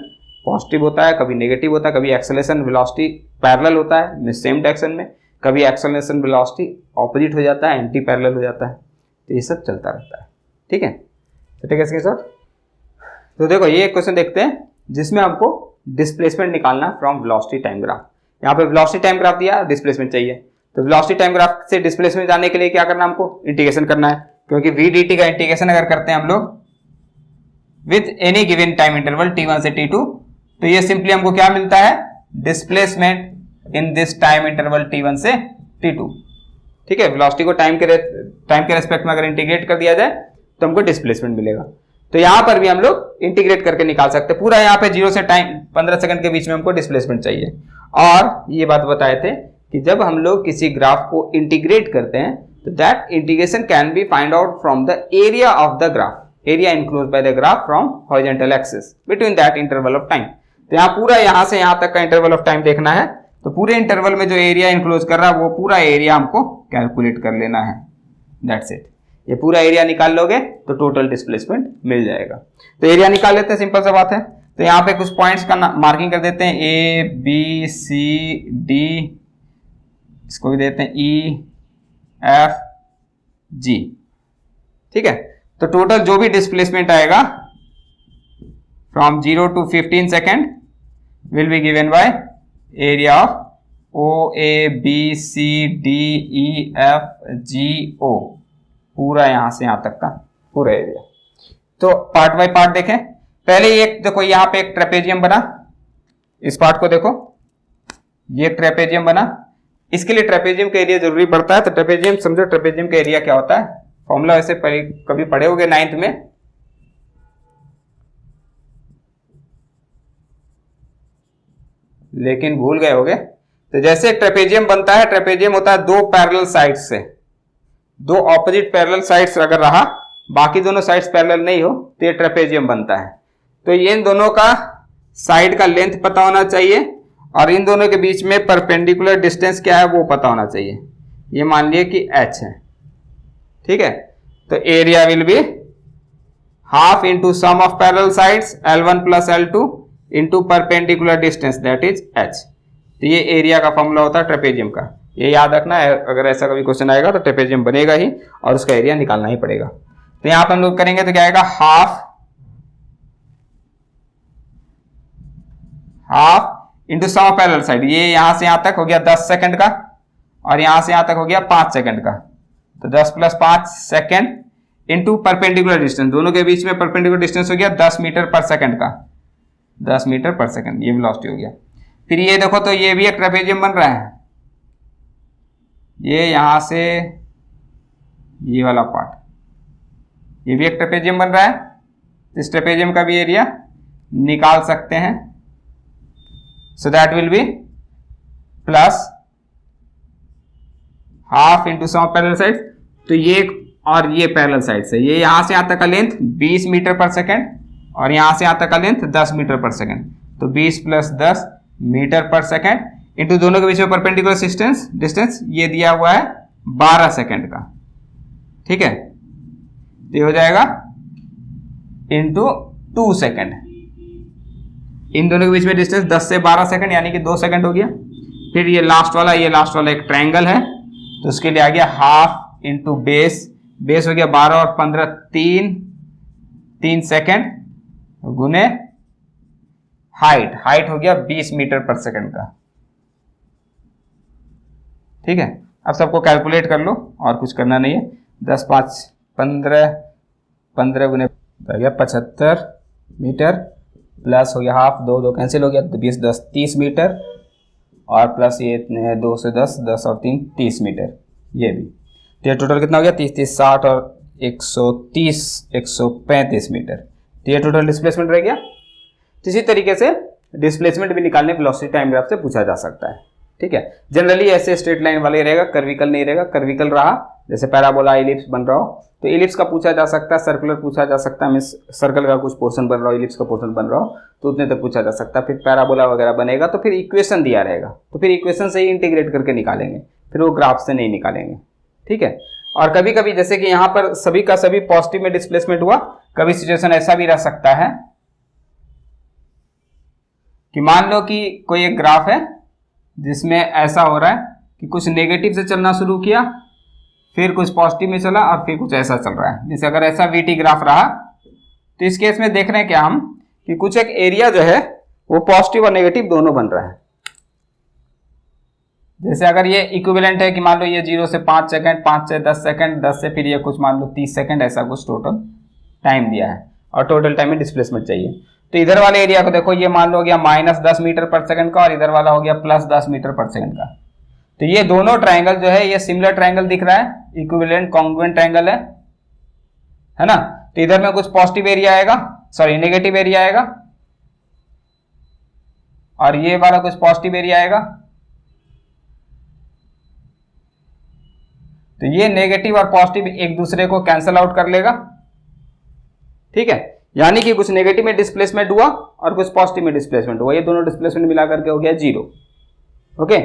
पॉजिटिव होता है, कभी नेगेटिव होता है, कभी एक्सेलरेशन वेलोसिटी पैरेलल होता है सेम डायरेक्शन में, कभी एक्सेलरेशन वेलोसिटी ऑपोजिट हो जाता है, एंटी पैरेलल हो जाता है। तो ये सब चलता रहता है। ठीक है, तो ठीक है स्क्रीनशॉट। तो देखो ये एक क्वेश्चन देखते हैं जिसमें हमको डिस्प्लेसमेंट निकालना फ्रॉम वेलोसिटी टाइम ग्राफ। यहाँ पे वेलोसिटी टाइम ग्राफ दिया, डिस्प्लेसमेंट चाहिए। तो वेलोसिटी टाइम ग्राफ से डिस्प्लेसमेंट जाने के लिए क्या करना, हमको इंटीग्रेशन करना है, क्योंकि वी डी टी का इंटीग्रेशन अगर करते हैं हम लोग with any given time interval T1 से T2, तो ये सिंपली हमको क्या मिलता है, displacement in this time interval T1 से T2। ठीक है, वेलोसिटी को टाइम के रेस्पेक्ट में अगर इंटीग्रेट कर दिया जाए तो हमको डिस्प्लेसमेंट मिलेगा। तो यहां पर भी हम लोग इंटीग्रेट करके निकाल सकते हैं पूरा। यहाँ पे 0 से टाइम 15 सेकंड के बीच में हमको डिस्प्लेसमेंट चाहिए। और ये बात बताए थे कि जब हम लोग किसी ग्राफ को इंटीग्रेट करते हैं तो that integration can be find out from the area of the graph, area enclosed by the graph from horizontal axis between that interval of time. तो यहाँ पूरा यहाँ से यहाँ तक का इंटरवल ऑफ टाइम देखना है, तो पूरे इंटरवल में जो एरिया इनक्लोज कर रहा है वो पूरा एरिया हमको कैलकुलेट कर लेना है। That's it. ये पूरा एरिया निकाल लोगे तो टोटल डिस्प्लेसमेंट मिल जाएगा। तो एरिया निकाल लेते हैं, सिंपल सा बात है। तो यहाँ पे कुछ पॉइंट्स का मार्किंग कर देते हैं, ए बी सी डी, इसको भी देते हैं ई एफ जी। ठीक है, तो टोटल जो भी डिस्प्लेसमेंट आएगा from 0 to 15 second will be given by area of O A B C D E F G O, पूरा यहां से यहां तक का पूरा एरिया। तो पार्ट बाय पार्ट देखें। पहले एक देखो, यहां पे एक ट्रेपेजियम बना, इस पार्ट को देखो, ये ट्रेपेजियम बना। इसके लिए ट्रेपेजियम का एरिया जरूरी पड़ता है। तो ट्रेपेजियम समझो, ट्रेपेजियम का एरिया क्या होता है, फॉर्मूला वैसे कभी पढ़े होगे 9th में, लेकिन भूल गए होगे। तो जैसे ट्रेपेजियम बनता है, ट्रेपेजियम होता है दो पैरेलल साइड्स से, दो ऑपोजिट पैरेलल साइड्स अगर रहा, बाकी दोनों साइड्स पैरेलल नहीं हो तो ये ट्रेपेजियम बनता है। तो ये इन दोनों का साइड का लेंथ पता होना चाहिए और इन दोनों के बीच में परपेंडिकुलर डिस्टेंस क्या है वो पता होना चाहिए। ये मान लिए कि h है। ठीक है, तो area will be half into sum of parallel sides L1 plus L2 into perpendicular distance that is h। तो ये एरिया का फॉर्मूला होता है ट्रेपेजियम का, ये याद रखना है। अगर ऐसा कभी क्वेश्चन आएगा तो ट्रेपेजियम बनेगा ही और उसका एरिया निकालना ही पड़ेगा। तो यहां पर हम लोग करेंगे तो क्या आएगा, half into sum of parallel side. ये यहां से यहां तक हो गया 10 सेकंड का और यहां से यहां तक हो गया 5 सेकंड का। तो 10 plus 5 second into perpendicular distance, दोनों के बीच में परपेंडिकुलर डिस्टेंस हो गया 10 मीटर पर सेकंड का, 10 मीटर पर सेकंड, ये वेलोसिटी हो गया। फिर ये देखो, तो ये भी एक ट्रेपेजियम बन रहा है, ये यहां से ये वाला पार्ट, ये भी एक ट्रेपेजियम बन रहा है। इस ट्रेपेजियम का भी एरिया निकाल सकते हैं। So that will be plus half into sum parallel side. तो ये और ये पैरेलल साइड से, ये यहां से यहां तक का लेंथ 20 मीटर पर सेकेंड और यहां से यहां तक का लेंथ 10 मीटर पर सेकेंड। तो 20 प्लस 10 मीटर पर सेकेंड इंटू दोनों के बीच में परपेंडिकुलर डिस्टेंस ये दिया हुआ है 12 सेकेंड का। ठीक है, ये हो जाएगा इंटू 2 सेकेंड। इन दोनों के बीच में डिस्टेंस 10 से 12 सेकेंड यानी कि 2 सेकेंड हो गया। फिर ये लास्ट वाला एक ट्रायंगल है, तो उसके लिए आ गया हाफ इंटू बेस हो गया 12 और 15 3 सेकेंड गुने हाइट हो गया 20 मीटर पर सेकेंड का। ठीक है, अब सबको कैलकुलेट कर लो और कुछ करना नहीं है। 10 5 15 गुने हो गया 75 मीटर, प्लस हो गया हाफ, 2 2 कैंसिल हो गया, तो 20 10 30 मीटर और प्लस ये 2 से 10 और 3 30 मीटर, ये भी। तो ये टोटल कितना हो गया, 30 30 60 और 130 135 मीटर। तो ये टोटल डिस्प्लेसमेंट रह गया। तो इसी तरीके से डिस्प्लेसमेंट भी निकालने वेलोसिटी टाइम ग्राफ से पूछा जा सकता है। ठीक है, जनरली ऐसे स्ट्रेट लाइन वाले रहेगा, कर्विकल नहीं रहेगा। कर्विकल रहा जैसे पैराबोला इलिप्स बन रहा हो तो इलिप्स का पूछा जा सकता है, सर्कुलर पूछा जा सकता है, मीन्स सर्कल का कुछ पोर्शन बन रहा हो, इलिप्स का पोर्शन बन रहा हो तो उतने तक पूछा जा सकता है। फिर पैराबोला वगैरह बनेगा तो फिर इक्वेशन दिया रहेगा तो फिर इक्वेशन से ही इंटीग्रेट करके निकालेंगे, फिर वो ग्राफ से नहीं निकालेंगे, ठीक है। और कभी कभी जैसे कि यहाँ पर सभी का सभी पॉजिटिव में डिस्प्लेसमेंट हुआ, कभी सिचुएशन ऐसा भी रह सकता है कि मान लो कि कोई एक ग्राफ है जिसमें ऐसा हो रहा है कि कुछ नेगेटिव से चलना शुरू किया, फिर कुछ पॉजिटिव में चला और फिर कुछ ऐसा चल रहा है। जैसे अगर ऐसा वीटी ग्राफ रहा तो इस केस में देख रहे हैं क्या हम कि कुछ एक एरिया जो है वो पॉजिटिव और नेगेटिव दोनों बन रहा है। जैसे अगर ये इक्विवेलेंट है कि मान लो ये 0 से 5 सेकंड, 5 से 10 सेकंड, 10 से फिर ये कुछ मान लो 30 सेकंड, ऐसा कुछ टोटल टाइम दिया है और टोटल टाइम में डिस्प्लेसमेंट चाहिए। तो इधर वाले एरिया को देखो, ये मान लो हो गया -10 मीटर पर सेकंड का और इधर वाला हो गया +10 मीटर पर सेकंड का। तो ये दोनों ट्राइंगल जो है ये सिमिलर ट्राइंगल दिख रहा है, इक्विवेलेंट कॉन्ग्रुएंट ट्राइंगल है ना। तो इधर में कुछ पॉजिटिव एरिया आएगा, सॉरी नेगेटिव एरिया आएगा और ये वाला कुछ पॉजिटिव एरिया आएगा। तो ये नेगेटिव और पॉजिटिव एक दूसरे को कैंसल आउट कर लेगा, ठीक है। यानी कि कुछ नेगेटिव में डिस्प्लेसमेंट हुआ और कुछ पॉजिटिव में डिस्प्लेसमेंट हुआ, ये दोनों डिस्प्लेसमेंट मिला करके हो गया 0। ओके,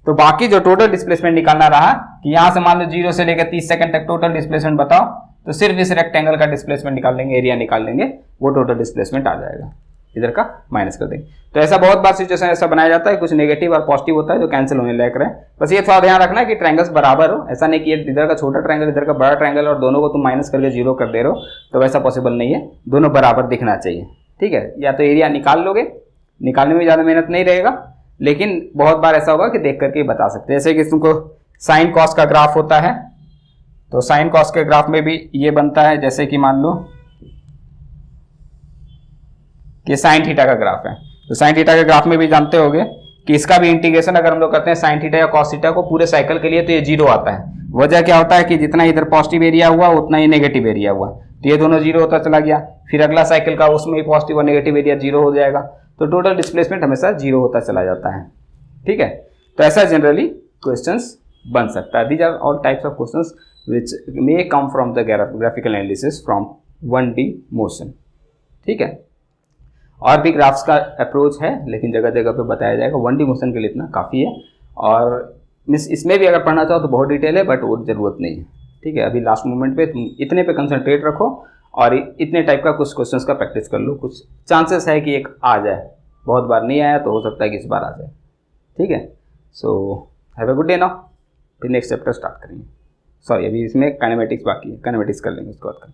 तो बाकी जो टोटल डिस्प्लेसमेंट निकालना रहा कि यहां से मान लो 0 से लेकर 30 सेकंड तक टोटल डिस्प्लेसमेंट बताओ, तो सिर्फ इस रेक्टेंगल का डिस्प्लेसमेंट निकाल लेंगे, एरिया निकाल लेंगे, वो टोटल डिस्प्लेसमेंट आ जाएगा, इधर का माइनस कर देंगे। तो ऐसा बहुत बार सिचुएशन ऐसा बनाया जाता है, कुछ नेगेटिव और पॉजिटिव होता है जो कैंसिल होने लग रहा है। बस ये थोड़ा ध्यान रखना है कि ट्रायंगल्स बराबर हो, ऐसा नहीं कि इधर का छोटा ट्रायंगल इधर का बड़ा ट्रायंगल और दोनों को तुम माइनस करके 0 कर दे रहे हो, तो वैसा पॉसिबल नहीं है, दोनों बराबर दिखना चाहिए, ठीक है। या तो एरिया निकाल लोगे, निकालने में ज़्यादा मेहनत नहीं रहेगा, लेकिन बहुत बार ऐसा होगा कि देख करके बता सकते हैं। जैसे कि तुमको साइन कॉस का ग्राफ होता है, तो साइन कॉस के ग्राफ में भी ये बनता है, जैसे कि मान लो कि साइन थीटा का ग्राफ है, तो साइन थीटा के ग्राफ में भी जानते होगे कि इसका भी इंटीग्रेशन अगर हम लोग करते हैं साइन थीटा या कॉस थीटा को पूरे साइकिल के लिए, तो ये 0 आता है। वजह क्या होता है कि जितना इधर पॉजिटिव एरिया हुआ उतना ही नेगेटिव एरिया हुआ, तो ये दोनों 0 होता चला गया, फिर अगला साइकिल का उसमें ही पॉजिटिव और नेगेटिव एरिया 0 हो जाएगा, तो टोटल डिस्प्लेसमेंट हमेशा 0 होता चला जाता है, ठीक है। तो ऐसा जनरली क्वेश्चंस बन सकता है। These are all types of questions which may come from the graphical analysis from 1D motion, ठीक है। और भी ग्राफ्स का अप्रोच है, लेकिन जगह जगह पे बताया जाएगा, 1D मोशन के लिए इतना काफ़ी है। और मिस इसमें भी अगर पढ़ना चाहो तो बहुत डिटेल है, बट वो ज़रूरत नहीं है, ठीक है। अभी लास्ट मोमेंट पे तुम इतने पे कंसंट्रेट रखो और इतने टाइप का कुछ क्वेश्चंस का प्रैक्टिस कर लो, कुछ चांसेस है कि एक आ जाए, बहुत बार नहीं आया तो हो सकता है कि इस बार आ जाए, ठीक है। So have a good day now, फिर नेक्स्ट चैप्टर स्टार्ट करेंगे। सॉरी, अभी इसमें काइनेमेटिक्स बाकी है, काइनेमेटिक्स कर लेंगे उसके बाद।